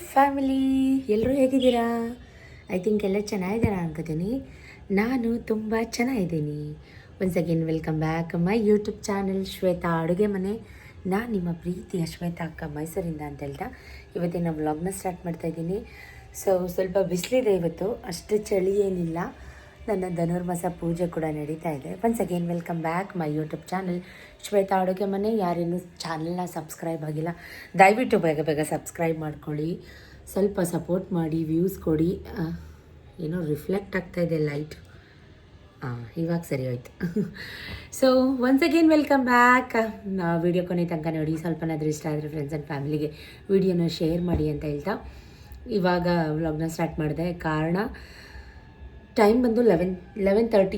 Family ಎಲ್ಲರೂ ಹೇಗಿದ್ದೀರಾ? I think ಎಲ್ಲ ಚೆನ್ನಾಗಿದ್ದೀರಾ ಅನ್ಕೋತೀನಿ. ನಾನು ತುಂಬ ಚೆನ್ನಾಗಿದ್ದೀನಿ. Once again welcome back my YouTube channel Shweta ಅಡುಗೆ ಮನೆ. ನಾನು ನಿಮ್ಮ ಪ್ರೀತಿಯ ಶ್ವೇತಾ ಅಕ್ಕ ಮೈಸೂರಿಂದ ಅಂತ ಹೇಳ್ತಾ ಇವತ್ತಿನ ವ್ಲಾಗ್ನ ಸ್ಟಾರ್ಟ್ ಮಾಡ್ತಾಯಿದ್ದೀನಿ. ಸ್ವಲ್ಪ ಬಿಸಿಲಿದೆ ಇವತ್ತು, ಅಷ್ಟು ಚಳಿ ಏನಿಲ್ಲ. ನನ್ನ ಧನುರ್ಮಾಸ ಪೂಜೆ ಕೂಡ ನಡೀತಾ ಇದೆ. Once again welcome back my YouTube channel Shweta ಅಡುಗೆ ಮನೆ. ಯಾರೇನು ಚಾನಲ್ನ ಸಬ್ಸ್ಕ್ರೈಬ್ ಆಗಿಲ್ಲ ದಯವಿಟ್ಟು ಬೇಗ ಬೇಗ ಸಬ್ಸ್ಕ್ರೈಬ್ ಮಾಡ್ಕೊಳ್ಳಿ, ಸ್ವಲ್ಪ ಸಪೋರ್ಟ್ ಮಾಡಿ, ವ್ಯೂಸ್ ಕೊಡಿ. ಏನೋ ರಿಫ್ಲೆಕ್ಟ್ ಆಗ್ತಾಯಿದೆ ಲೈಟ್. ಇವಾಗ ಸರಿ ಹೋಯ್ತು. Once again welcome back. Video ಕೊನೆ ತನಕ ನೋಡಿ, ಸ್ವಲ್ಪನಾದರೂ ಇಷ್ಟ ಆದರೆ ಫ್ರೆಂಡ್ಸ್ ಆ್ಯಂಡ್ ಫ್ಯಾಮಿಲಿಗೆ ವಿಡಿಯೋನ ಶೇರ್ ಮಾಡಿ ಅಂತ ಹೇಳ್ತಾ ಇವಾಗ ವ್ಲಾಗ್ನ ಸ್ಟಾರ್ಟ್ ಮಾಡಿದೆ. ಕಾರಣ ಟೈಮ್ ಬಂದು 11:30.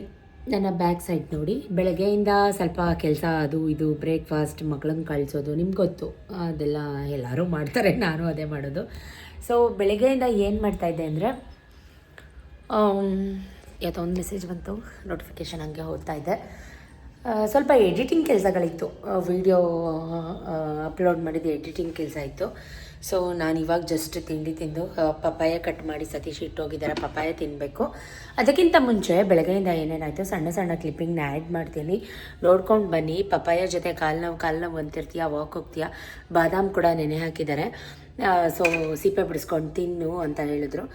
ನನ್ನ ಬ್ಯಾಕ್ ಸೈಡ್ ನೋಡಿ, ಬೆಳಗ್ಗೆಯಿಂದ ಸ್ವಲ್ಪ ಕೆಲಸ, ಅದು ಇದು ಬ್ರೇಕ್ಫಾಸ್ಟ್, ಮಕ್ಕಳನ್ನ ಕಳಿಸೋದು, ನಿಮ್ಗೆ ಗೊತ್ತು ಅದೆಲ್ಲ ಎಲ್ಲರೂ ಮಾಡ್ತಾರೆ, ನಾನು ಅದೇ ಮಾಡೋದು. ಬೆಳಗ್ಗೆಯಿಂದ ಏನು ಮಾಡ್ತಾಯಿದ್ದೆ ಅಂದರೆ, ಯಾವುದೋ ಒಂದು ಮೆಸೇಜ್ ಬಂತು, ನೋಟಿಫಿಕೇಷನ್ ಹಂಗೆ ಹೋಗ್ತಾ ಇದ್ದೆ. ಸ್ವಲ್ಪ ಎಡಿಟಿಂಗ್ ಕೆಲಸಗಳಿತ್ತು, ವಿಡಿಯೋ ಅಪ್ಲೋಡ್ ಮಾಡಿದ್ದು ಎಡಿಟಿಂಗ್ ಕೆಲಸ ಇತ್ತು. ನಾನು ಇವಾಗ ಜಸ್ಟ್ ತಿಂಡಿ ತಿಂದು ಪಪ್ಪಾಯ ಕಟ್ ಮಾಡಿ ಸತೀಶ್ ಇಟ್ಟೋಗಿದ್ದಾರೆ, ಪಪ್ಪಾಯ ತಿನ್ನಬೇಕು. ಅದಕ್ಕಿಂತ ಮುಂಚೆ ಬೆಳಗ್ಗೆಯಿಂದ ಏನೇನಾಯಿತು ಸಣ್ಣ ಸಣ್ಣ ಕ್ಲಿಪ್ಪಿಂಗ್ನ ಆ್ಯಡ್ ಮಾಡ್ತೀನಿ, ನೋಡ್ಕೊಂಡು ಬನ್ನಿ. ಪಪ್ಪಾಯ ಜೊತೆ ಕಾಲು ನೋವು ಅಂತಿರ್ತೀಯ, ವಾಕ್ ಹೋಗ್ತೀಯ, ಬಾದಾಮ್ ಕೂಡ ನೆನೆ ಹಾಕಿದ್ದಾರೆ. ಸಿಪ್ಪೆ ಬಿಡಿಸ್ಕೊಂಡು ತಿನ್ನು ಅಂತ ಹೇಳಿದ್ರು.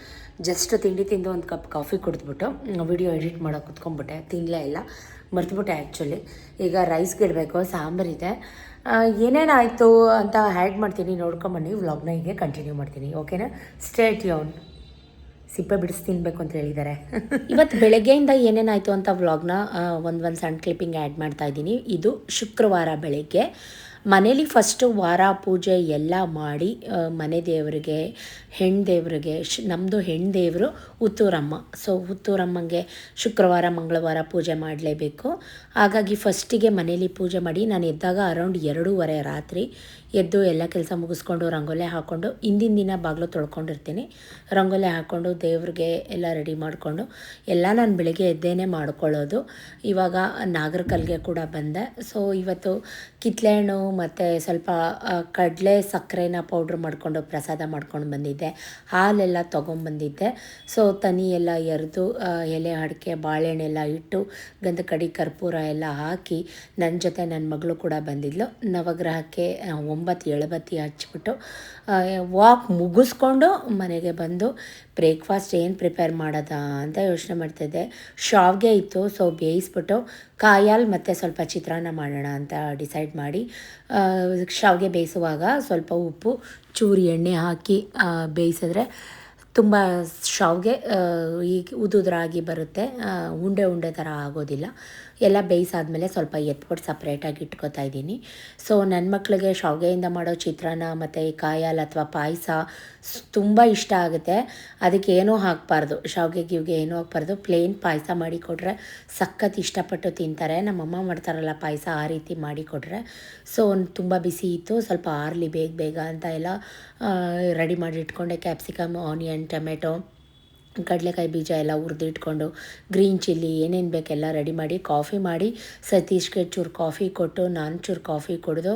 ಜಸ್ಟ್ ತಿಂಡಿ ತಿಂದು ಒಂದು ಕಪ್ ಕಾಫಿ ಕುಡಿದ್ಬಿಟ್ಟು ವಿಡಿಯೋ ಎಡಿಟ್ ಮಾಡೋಕೆ ಕುತ್ಕೊಂಡ್ಬಿಟ್ಟೆ. ತಿನ್ನಲೇ ಇಲ್ಲ, ಮರ್ತುಬಿಟ್ಟೆ ಆ್ಯಕ್ಚುಲಿ. ಈಗ ರೈಸ್ಗೆ ಇಡಬೇಕು, ಸಾಂಬಾರಿದೆ, ಏನೇನಾಯಿತು ಅಂತ ಆ್ಯಡ್ ಮಾಡ್ತೀನಿ, ನೋಡ್ಕೊಂಬನ್ನಿ. ವ್ಲಾಗ್ನ ಹೀಗೆ ಕಂಟಿನ್ಯೂ ಮಾಡ್ತೀನಿ, ಓಕೆನಾ? Stay tune. ಸಿಪ್ಪೆ ಬಿಡಿಸಿ ತಿನ್ನಬೇಕು ಅಂತ ಹೇಳಿದ್ದಾರೆ. ಇವತ್ತು ಬೆಳಗ್ಗೆಯಿಂದ ಏನೇನಾಯಿತು ಅಂತ ವ್ಲಾಗ್ನ ಒಂದು ಸಣ್ಣ ಕ್ಲಿಪ್ಪಿಂಗ್ ಆ್ಯಡ್ ಮಾಡ್ತಾಯಿದ್ದೀನಿ. ಇದು ಶುಕ್ರವಾರ ಬೆಳಗ್ಗೆ ಮನೇಲಿ ಫಸ್ಟು ವಾರ ಪೂಜೆ ಎಲ್ಲ ಮಾಡಿ, ಮನೆ ದೇವರಿಗೆ, ಹೆಣ್ಣು ದೇವರಿಗೆ, ನಮ್ಮದು ಹೆಣ್ಣು ದೇವರು ಹುತ್ತೂರಮ್ಮ. ಹುತ್ತೂರಮ್ಮಂಗೆ ಶುಕ್ರವಾರ ಮಂಗಳವಾರ ಪೂಜೆ ಮಾಡಲೇಬೇಕು. ಹಾಗಾಗಿ ಫಸ್ಟಿಗೆ ಮನೇಲಿ ಪೂಜೆ ಮಾಡಿ, ನಾನು ಎದ್ದಾಗ ಅರೌಂಡ್ 2:30 ರಾತ್ರಿ ಎದ್ದು ಎಲ್ಲ ಕೆಲಸ ಮುಗಿಸ್ಕೊಂಡು ರಂಗೋಲೆ ಹಾಕ್ಕೊಂಡು, ಹಿಂದಿನ ದಿನ ಬಾಗಿಲು ತೊಳ್ಕೊಂಡಿರ್ತೀನಿ, ರಂಗೋಲೆ ಹಾಕ್ಕೊಂಡು ದೇವ್ರಿಗೆ ಎಲ್ಲ ರೆಡಿ ಮಾಡಿಕೊಂಡು ಎಲ್ಲ ನಾನು ಬೆಳಗ್ಗೆ ಎದ್ದೇನೆ ಮಾಡ್ಕೊಳ್ಳೋದು. ಇವಾಗ ನಾಗರಕಲ್ಗೆ ಕೂಡ ಬಂದೆ. ಇವತ್ತು ಕಿತ್ಳೆಹಣ್ಣು ಮತ್ತು ಸ್ವಲ್ಪ ಕಡಲೆ ಸಕ್ಕರೆನ ಪೌಡ್ರ್ ಮಾಡಿಕೊಂಡು ಪ್ರಸಾದ ಮಾಡ್ಕೊಂಡು ಬಂದಿದ್ದೆ. ಹಾಲೆಲ್ಲ ತೊಗೊಂಬಂದಿದ್ದೆ. ತನಿ ಎಲ್ಲ ಎರೆದು ಎಲೆ ಅಡಿಕೆ ಬಾಳೆಹಣ್ಣೆಲ್ಲ ಇಟ್ಟು ಗಂಧ ಕಡಿ ಕರ್ಪೂರ ಎಲ್ಲ ಹಾಕಿ, ನನ್ನ ಜೊತೆ ನನ್ನ ಮಗಳು ಕೂಡ ಬಂದಿದ್ಲು. ನವಗ್ರಹಕ್ಕೆ 9 ಎಳಬತ್ತಿ ಹಚ್ಬಿಟ್ಟು ವಾಕ್ ಮುಗಿಸ್ಕೊಂಡು ಮನೆಗೆ ಬಂದು ಬ್ರೇಕ್ಫಾಸ್ಟ್ ಏನು ಪ್ರಿಪೇರ್ ಮಾಡೋದ ಅಂತ ಯೋಚನೆ ಮಾಡ್ತಿದ್ದೆ. ಶಾವಿಗೆ ಇತ್ತು, ಬೇಯಿಸ್ಬಿಟ್ಟು ಕಾಯಾಲ್ ಮತ್ತು ಸ್ವಲ್ಪ ಚಿತ್ರಾನ್ನ ಮಾಡೋಣ ಅಂತ ಡಿಸೈಡ್ ಮಾಡಿ, ಶಾವಿಗೆ ಬೇಯಿಸುವಾಗ ಸ್ವಲ್ಪ ಉಪ್ಪು ಚೂರಿ ಎಣ್ಣೆ ಹಾಕಿ ಬೇಯಿಸಿದ್ರೆ ತುಂಬ ಶಾವಿಗೆ ಈಗ ಉದುದ್ರಾಗಿ ಬರುತ್ತೆ, ಉಂಡೆ ಥರ ಆಗೋದಿಲ್ಲ. ಎಲ್ಲ ಬೇಯಿಸಾದ್ಮೇಲೆ ಸ್ವಲ್ಪ ಎತ್ಬಿಟ್ಟು ಸಪ್ರೇಟಾಗಿ ಇಟ್ಕೊತಾ ಇದ್ದೀನಿ. ನನ್ನ ಮಕ್ಕಳಿಗೆ ಶಾವಿಗೆಯಿಂದ ಮಾಡೋ ಚಿತ್ರಾನ್ನ ಮತ್ತು ಕಾಯಾಲ್ ಅಥವಾ ಪಾಯಸ ತುಂಬ ಇಷ್ಟ ಆಗುತ್ತೆ. ಅದಕ್ಕೆ ಏನೂ ಹಾಕಬಾರ್ದು, ಶಾವಿಗೆ ಗಿವ್ಗೆ ಏನೂ ಹಾಕಬಾರ್ದು, ಪ್ಲೇನ್ ಪಾಯಸ ಮಾಡಿಕೊಟ್ರೆ ಸಖತ್ ಇಷ್ಟಪಟ್ಟು ತಿಂತಾರೆ. ನಮ್ಮಮ್ಮ ಮಾಡ್ತಾರಲ್ಲ ಪಾಯಸ, ಆ ರೀತಿ ಮಾಡಿಕೊಟ್ರೆ. ತುಂಬ ಬಿಸಿ ಇತ್ತು, ಸ್ವಲ್ಪ ಆರ್ಲಿ ಬೇಗ ಅಂತ ಎಲ್ಲ ರೆಡಿ ಮಾಡಿ ಇಟ್ಕೊಂಡೆ. ಕ್ಯಾಪ್ಸಿಕಮ್, ಆನಿಯನ್, ಟೊಮೆಟೊ, ಕಡಲೆಕಾಯಿ ಬೀಜ ಎಲ್ಲ ಹುರಿದಿಟ್ಕೊಂಡು, ಗ್ರೀನ್ ಚಿಲ್ಲಿ ಏನೇನು ಬೇಕೆಲ್ಲ ರೆಡಿ ಮಾಡಿ, ಕಾಫಿ ಮಾಡಿ ಸತೀಶ್ಗೆ ಚೂರು ಕಾಫಿ ಕೊಟ್ಟು, ನಾನು ಚೂರು ಕಾಫಿ ಕುಡಿದು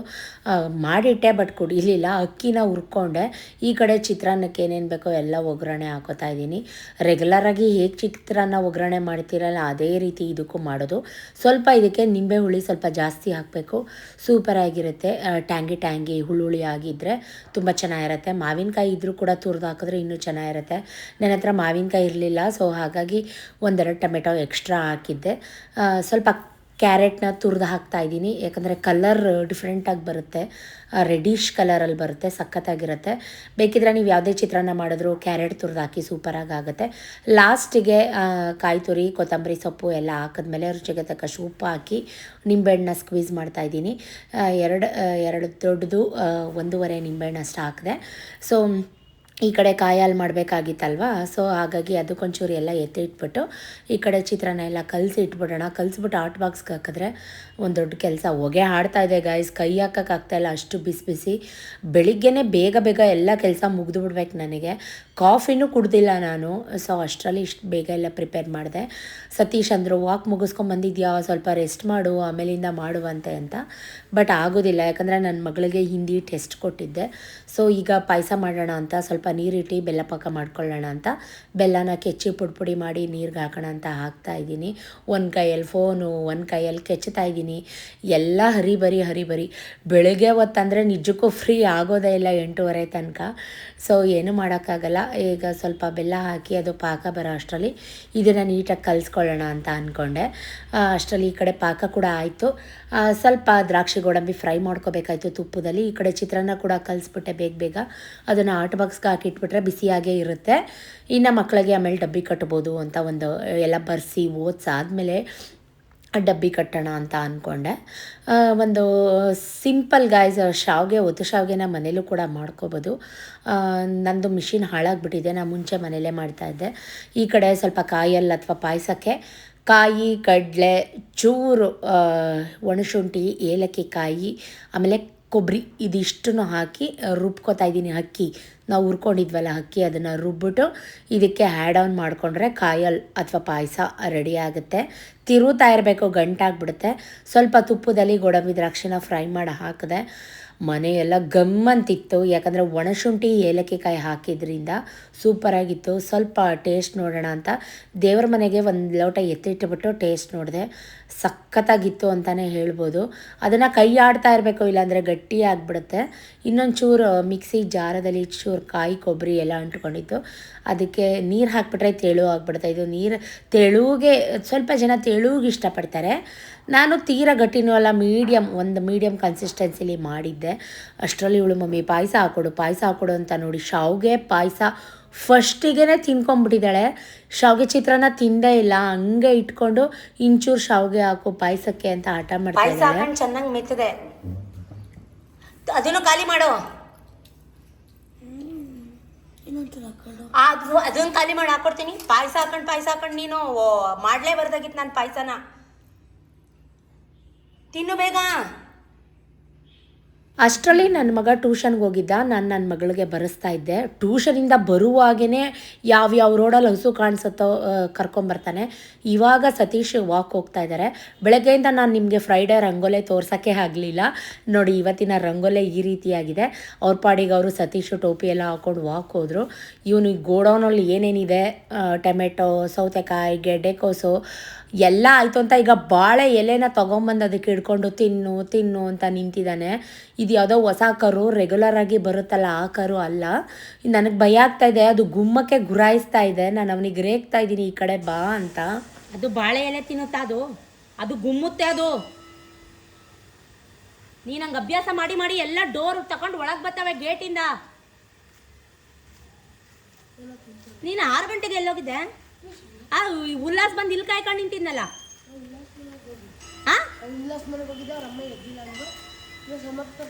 ಮಾಡಿಟ್ಟೆ, ಬಟ್ ಕುಡಿಲಿಲ್ಲ. ಅಕ್ಕಿನ ಹುರ್ಕೊಂಡೆ. ಈ ಕಡೆ ಚಿತ್ರಾನ್ನಕ್ಕೆ ಏನೇನು ಬೇಕೋ ಎಲ್ಲ ಒಗ್ಗರಣೆ ಹಾಕೋತಾ ಇದ್ದೀನಿ. ರೆಗ್ಯುಲರಾಗಿ ಹೇಗೆ ಚಿತ್ರಾನ್ನ ಒಗ್ಗರಣೆ ಮಾಡ್ತೀರಲ್ಲ ಅದೇ ರೀತಿ ಇದಕ್ಕೂ ಮಾಡೋದು. ಸ್ವಲ್ಪ ಇದಕ್ಕೆ ನಿಂಬೆ ಹುಳಿ ಸ್ವಲ್ಪ ಜಾಸ್ತಿ ಹಾಕಬೇಕು, ಸೂಪರಾಗಿರುತ್ತೆ. ಟ್ಯಾಂಗಿ ಹುಳಿ ಆಗಿದ್ದರೆ ತುಂಬ ಚೆನ್ನಾಗಿರುತ್ತೆ. ಮಾವಿನಕಾಯಿ ಇದ್ದರೂ ಕೂಡ ತುರಿದು ಹಾಕಿದ್ರೆ ಇನ್ನೂ ಚೆನ್ನಾಗಿರುತ್ತೆ. ನನ್ನ ಹತ್ರ ಮಾವಿನಕಾಯಿ ಇರಲಿಲ್ಲ, ಹಾಗಾಗಿ 1-2 ಟೊಮೆಟೊ ಎಕ್ಸ್ಟ್ರಾ ಹಾಕಿದ್ದೆ. ಸ್ವಲ್ಪ ಕ್ಯಾರೆಟ್ನ ತುರಿದು ಹಾಕ್ತಾಯಿದ್ದೀನಿ, ಯಾಕಂದರೆ ಕಲರ್ ಡಿಫ್ರೆಂಟಾಗಿ ಬರುತ್ತೆ, ರೆಡಿಶ್ ಕಲರಲ್ಲಿ ಬರುತ್ತೆ, ಸಖತ್ತಾಗಿರುತ್ತೆ. ಬೇಕಿದ್ರೆ ನೀವು ಯಾವುದೇ ಚಿತ್ರಾನ್ನ ಮಾಡಿದ್ರು ಕ್ಯಾರೆಟ್ ತುರಿದು ಹಾಕಿ ಸೂಪರಾಗಿ ಆಗುತ್ತೆ. ಲಾಸ್ಟಿಗೆ ಕಾಯಿ ತುರಿ, ಕೊತ್ತಂಬರಿ ಸೊಪ್ಪು ಎಲ್ಲ ಹಾಕಿದ್ಮೇಲೆ ರುಚಿಗೆ ತಕ್ಕಷ್ಟು ಉಪ್ಪು ಹಾಕಿ ನಿಂಬೆಹಣ್ಣನ್ನ ಸ್ಕ್ವೀಸ್ ಮಾಡ್ತಾಯಿದ್ದೀನಿ. ಎರಡು ದೊಡ್ಡದು 1.5 ನಿಂಬೆಹಣ್ಣು ಅಷ್ಟು ಹಾಕಿದೆ. ಈ ಕಡೆ ಕಾಯಾಲ್ ಮಾಡಬೇಕಾಗಿತ್ತಲ್ವ, ಹಾಗಾಗಿ ಅದಕ್ಕೊಂಚೂರು ಎಲ್ಲ ಎತ್ತಿಟ್ಬಿಟ್ಟು ಈ ಕಡೆ ಚಿತ್ರಾನ್ನ ಎಲ್ಲ ಕಲಸಿಟ್ಬಿಡೋಣ. ಕಲಿಸ್ಬಿಟ್ಟು ಹಾಟ್ ಬಾಕ್ಸ್ಗೆ ಹಾಕಿದ್ರೆ ಒಂದು ದೊಡ್ಡ ಕೆಲಸ. ಹೊಗೆ ಹಾಡ್ತಾಯಿದೆ ಗಾಯ್ಸ್, ಕೈ ಹಾಕೋಕ್ಕಾಗ್ತಾಯಿಲ್ಲ, ಅಷ್ಟು ಬಿಸಿ. ಬೆಳಿಗ್ಗೆನೇ ಬೇಗ ಎಲ್ಲ ಕೆಲಸ ಮುಗಿದು ಬಿಡ್ಬೇಕು ನನಗೆ. ಕಾಫಿನೂ ಕುಡ್ದಿಲ್ಲ ನಾನು, ಅಷ್ಟರಲ್ಲಿ ಇಷ್ಟು ಬೇಗ ಎಲ್ಲ ಪ್ರಿಪೇರ್ ಮಾಡಿದೆ. ಸತೀಶ್ ಅಂದರು ವಾಕ್ ಮುಗಿಸ್ಕೊಂಬಂದಿದ್ಯಾ, ಸ್ವಲ್ಪ ರೆಸ್ಟ್ ಮಾಡು, ಆಮೇಲಿಂದ ಮಾಡುವಂತೆ ಅಂತ. ಬಟ್ ಆಗೋದಿಲ್ಲ, ಯಾಕಂದರೆ ನನ್ನ ಮಗಳಿಗೆ ಹಿಂದಿ ಟೆಸ್ಟ್ ಕೊಟ್ಟಿದ್ದೆ. ಈಗ ಪಾಯಸ ಮಾಡೋಣ ಅಂತ ಸ್ವಲ್ಪ ನೀರಿಟ್ಟು ಬೆಲ್ಲ ಪಾಕ ಮಾಡ್ಕೊಳ್ಳೋಣ ಅಂತ ಬೆಲ್ಲನ ಕೆಚ್ಚಿ ಪುಡಿ ಮಾಡಿ ನೀರಿಗೆ ಹಾಕೋಣ ಅಂತ ಹಾಕ್ತಾಯಿದ್ದೀನಿ. ಒಂದು ಕೈಯಲ್ಲಿ ಫೋನು, ಒಂದು ಕೈಯಲ್ಲಿ ಕೆಚ್ಚುತ್ತಾ ಇದ್ದೀನಿ. ಎಲ್ಲ ಹರಿಬರಿ ಬೆಳಗ್ಗೆ ಹೊತ್ತಂದರೆ ನಿಜಕ್ಕೂ ಫ್ರೀ ಆಗೋದೇ ಇಲ್ಲ 8:30 ತನಕ. ಸೊ ಏನೂ ಮಾಡೋಕ್ಕಾಗಲ್ಲ. ಈಗ ಸ್ವಲ್ಪ ಬೆಲ್ಲ ಹಾಕಿ ಅದು ಪಾಕ ಬರೋ ಅಷ್ಟರಲ್ಲಿ ಇದನ್ನು ನೀಟಾಗಿ ಕಲಿಸ್ಕೊಳ್ಳೋಣ ಅಂತ ಅಂದ್ಕೊಂಡೆ. ಅಷ್ಟರಲ್ಲಿ ಈ ಕಡೆ ಪಾಕ ಕೂಡ ಆಯಿತು. ಸ್ವಲ್ಪ ದ್ರಾಕ್ಷಿ ಗೋಡಂಬಿ ಫ್ರೈ ಮಾಡ್ಕೋಬೇಕಾಯ್ತು ತುಪ್ಪದಲ್ಲಿ. ಈ ಕಡೆ ಚಿತ್ರಾನ್ನ ಕೂಡ ಕಲಿಸ್ಬಿಟ್ಟೆ ಬೇಗ. ಅದನ್ನು ಆಟ್ ಬಾಕ್ಸ್ಗೆ ಹಾಕಿಟ್ಬಿಟ್ರೆ ಬಿಸಿಯಾಗೇ ಇರುತ್ತೆ. ಇನ್ನು ಮಕ್ಕಳಿಗೆ ಆಮೇಲೆ ಡಬ್ಬಿ ಕಟ್ಬೋದು ಅಂತ ಒಂದು ಎಲ್ಲ ಬರೆಸಿ ಓದಿಸಾದ್ಮೇಲೆ ಡಬ್ಬಿ ಕಟ್ಟೋಣ ಅಂತ ಅಂದ್ಕೊಂಡೆ. ಒಂದು ಸಿಂಪಲ್ ಗಾಯ್ಸ್ ಒತ್ತು ಶಾವಿಗೆನ ಮನೇಲೂ ಕೂಡ ಮಾಡ್ಕೋಬೋದು. ನಂದು ಮಿಷಿನ್ ಹಾಳಾಗಿಬಿಟ್ಟಿದೆ, ನಾನು ಮುಂಚೆ ಮನೇಲೇ ಮಾಡ್ತಾಯಿದ್ದೆ. ಈ ಕಡೆ ಸ್ವಲ್ಪ ಕಾಯಲ್ಲಿ ಅಥವಾ ಪಾಯಸಕ್ಕೆ ಕಾಯಿ, ಕಡಲೆ, ಚೂರು ಒಣಶುಂಠಿ, ಏಲಕ್ಕಿ ಕಾಯಿ, ಆಮೇಲೆ ಕೊಬ್ಬರಿ ಇದಿಷ್ಟನ್ನು ಹಾಕಿ ರುಬ್ಕೋತಾ ಇದ್ದೀನಿ. ಅಕ್ಕಿ ನಾವು ಹುರ್ಕೊಂಡಿದ್ವಲ್ಲ ಅಕ್ಕಿ, ಅದನ್ನು ರುಬ್ಬಿಟ್ಟು ಇದಕ್ಕೆ ಆ್ಯಡ್ ಆನ್ ಮಾಡಿಕೊಂಡ್ರೆ ಕಾಯಲ್ಲಿ ಅಥವಾ ಪಾಯಸ ರೆಡಿ ಆಗುತ್ತೆ. ತಿರುತ್ತಾ ಇರಬೇಕು, ಗಂಟಾಗ್ಬಿಡುತ್ತೆ. ಸ್ವಲ್ಪ ತುಪ್ಪದಲ್ಲಿ ಗೋಡಂಬಿ ದ್ರಾಕ್ಷಿನ ಫ್ರೈ ಮಾಡಿ ಹಾಕಿದೆ. ಮನೆಯೆಲ್ಲ ಗಮ್ಮಂತಿತ್ತು, ಯಾಕಂದರೆ ಒಣಶುಂಠಿ ಏಲಕ್ಕಿ ಕಾಯಿ ಹಾಕಿದ್ರಿಂದ ಸೂಪರಾಗಿತ್ತು. ಸ್ವಲ್ಪ ಟೇಸ್ಟ್ ನೋಡೋಣ ಅಂತ ದೇವ್ರ ಮನೆಗೆ ಒಂದು ಲೋಟ ಎತ್ತಿಟ್ಬಿಟ್ಟು ಟೇಸ್ಟ್ ನೋಡಿದೆ. ಸಖತ್ತಾಗಿತ್ತು ಅಂತಲೇ ಹೇಳ್ಬೋದು. ಅದನ್ನು ಕೈ ಆಡ್ತಾ ಇರಬೇಕು, ಇಲ್ಲಾಂದರೆ ಗಟ್ಟಿ ಆಗಿಬಿಡುತ್ತೆ. ಇನ್ನೊಂದು ಚೂರು ಮಿಕ್ಸಿ ಜಾರದಲ್ಲಿ ಚೂರು ಕಾಯಿ, ಕೊಬ್ಬರಿ ಎಲ್ಲ ಅಂಟ್ಕೊಂಡಿತ್ತು. ಅದಕ್ಕೆ ನೀರು ಹಾಕಿಬಿಟ್ರೆ ತೆಳು ಆಗಿಬಿಡುತ್ತೆ. ಇದು ನೀರು ತೆಳುಗೆ ಸ್ವಲ್ಪ ಜನ ತೆಳುಗೆ ಇಷ್ಟಪಡ್ತಾರೆ. ನಾನು ತೀರಾ ಗಟ್ಟಿನೂ ಅಲ್ಲ, ಒಂದು ಮೀಡಿಯಮ್ ಕನ್ಸಿಸ್ಟೆನ್ಸಿಲಿ ಮಾಡಿದ್ದೆ. ಅಷ್ಟರಲ್ಲಿ ಇವಳು ಮಮ್ಮಿ ಪಾಯಸ ಹಾಕೊಡು ಅಂತ ನೋಡಿ ಶಾವಿಗೆ ಪಾಯಸ ಫಸ್ಟಿಗೆ ತಿನ್ಕೊಂಬಿಟ್ಟಿದ್ದಾಳೆ. ಶಾವಿಗೆ ಚಿತ್ರಾನ್ನ ತಿಂದೇ ಇಲ್ಲ, ಹಂಗೆ ಇಟ್ಕೊಂಡು ಇಂಚೂರು ಶಾವಿಗೆ ಹಾಕು ಪಾಯಸಕ್ಕೆ ಅಂತ ಆಟ ಮಾಡ್ತಾಯಿದ್ದಾಳೆ. ಚೆನ್ನಾಗಿ ಮೆತ್ತದೆ, ಅದನ್ನು ಖಾಲಿ ಮಾಡು, ಅದನ್ನು ಖಾಲಿ ಮಾಡಿ ಹಾಕೊಡ್ತೀನಿ. ಪಾಯಸ ಹಾಕೊಂಡು ನೀನು ಮಾಡಲೇ ಬರ್ದಾಗಿತ್ತು ನಾನು ಪಾಯಸನ. ತಿನ್ನು ಬೇಗ. ಅಷ್ಟರಲ್ಲಿ ನನ್ನ ಮಗ ಟ್ಯೂಷನ್ಗೆ ಹೋಗಿದ್ದ. ನಾನು ನನ್ನ ಮಗಳಿಗೆ ಬರೆಸ್ತಾ ಇದ್ದೆ. ಟ್ಯೂಷನಿಂದ ಬರುವಾಗೇ ಯಾವ್ಯಾವ ರೋಡಲ್ಲಿ ಹಸು ಕಾಣಿಸುತ್ತೋ ಕರ್ಕೊಂಬರ್ತಾನೆ. ಇವಾಗ ಸತೀಶ್ ವಾಕ್ ಹೋಗ್ತಾ ಇದ್ದಾರೆ. ಬೆಳಗ್ಗೆಯಿಂದ ನಾನು ನಿಮಗೆ ಫ್ರೈಡೇ ರಂಗೋಲೆ ತೋರ್ಸೋಕ್ಕೆ ಆಗಲಿಲ್ಲ. ನೋಡಿ ಇವತ್ತಿನ ರಂಗೋಲೆ ಈ ರೀತಿಯಾಗಿದೆ. ಅವ್ರ ಪಾಡಿಗೆ ಅವರು ಸತೀಶು ಟೋಪಿ ಎಲ್ಲ ಹಾಕ್ಕೊಂಡು ವಾಕ್ ಹೋದರು. ಇವನು ಗೋಡೌನಲ್ಲಿ ಏನೇನಿದೆ ಟೊಮೆಟೊ, ಸೌತೆಕಾಯಿ, ಗೆಡ್ಡೆಕೋಸು ಎಲ್ಲ ಆಯಿತು ಅಂತ ಈಗ ಬಾಳೆ ಎಲೆನ ತೊಗೊಂಬಂದು ಅದಕ್ಕೆ ಹಿಡ್ಕೊಂಡು ತಿನ್ನು ಅಂತ ನಿಂತಿದ್ದಾನೆ. ಇದು ಯಾವುದೋ ಹೊಸ ಕರು, ರೆಗ್ಯುಲರಾಗಿ ಬರುತ್ತಲ್ಲ ಆ ಕರು ಅಲ್ಲ. ನನಗೆ ಭಯ ಆಗ್ತಾಯಿದೆ, ಅದು ಗುಮ್ಮಕ್ಕೆ ಗುರಾಯಿಸ್ತಾ ಇದೆ. ನಾನು ಅವನಿಗೆ ರೇಗ್ತಾ ಇದ್ದೀನಿ ಈ ಕಡೆ ಬಾ ಅಂತ. ಅದು ಬಾಳೆ ಎಲೆ ತಿನ್ನುತ್ತಾ, ಅದು ಗುಮ್ಮುತ್ತೆ. ಅದು ನೀನು ಹಂಗೆ ಅಭ್ಯಾಸ ಮಾಡಿ ಎಲ್ಲ ಡೋರ್ ತಗೊಂಡು ಒಳಗೆ ಬರ್ತಾವೆ ಗೇಟಿಂದ. ನೀನು 6 ಗಂಟೆಗೆ ಎಲ್ಲೋಗಿದ್ದೆ? ಉಲ್ಲಾಸ್ ಬಂದು ಇಲ್ಲಿ ಕಾಯ್ಕೊಂಡು ನಿಂತಿದ್ನಲ್ಲ.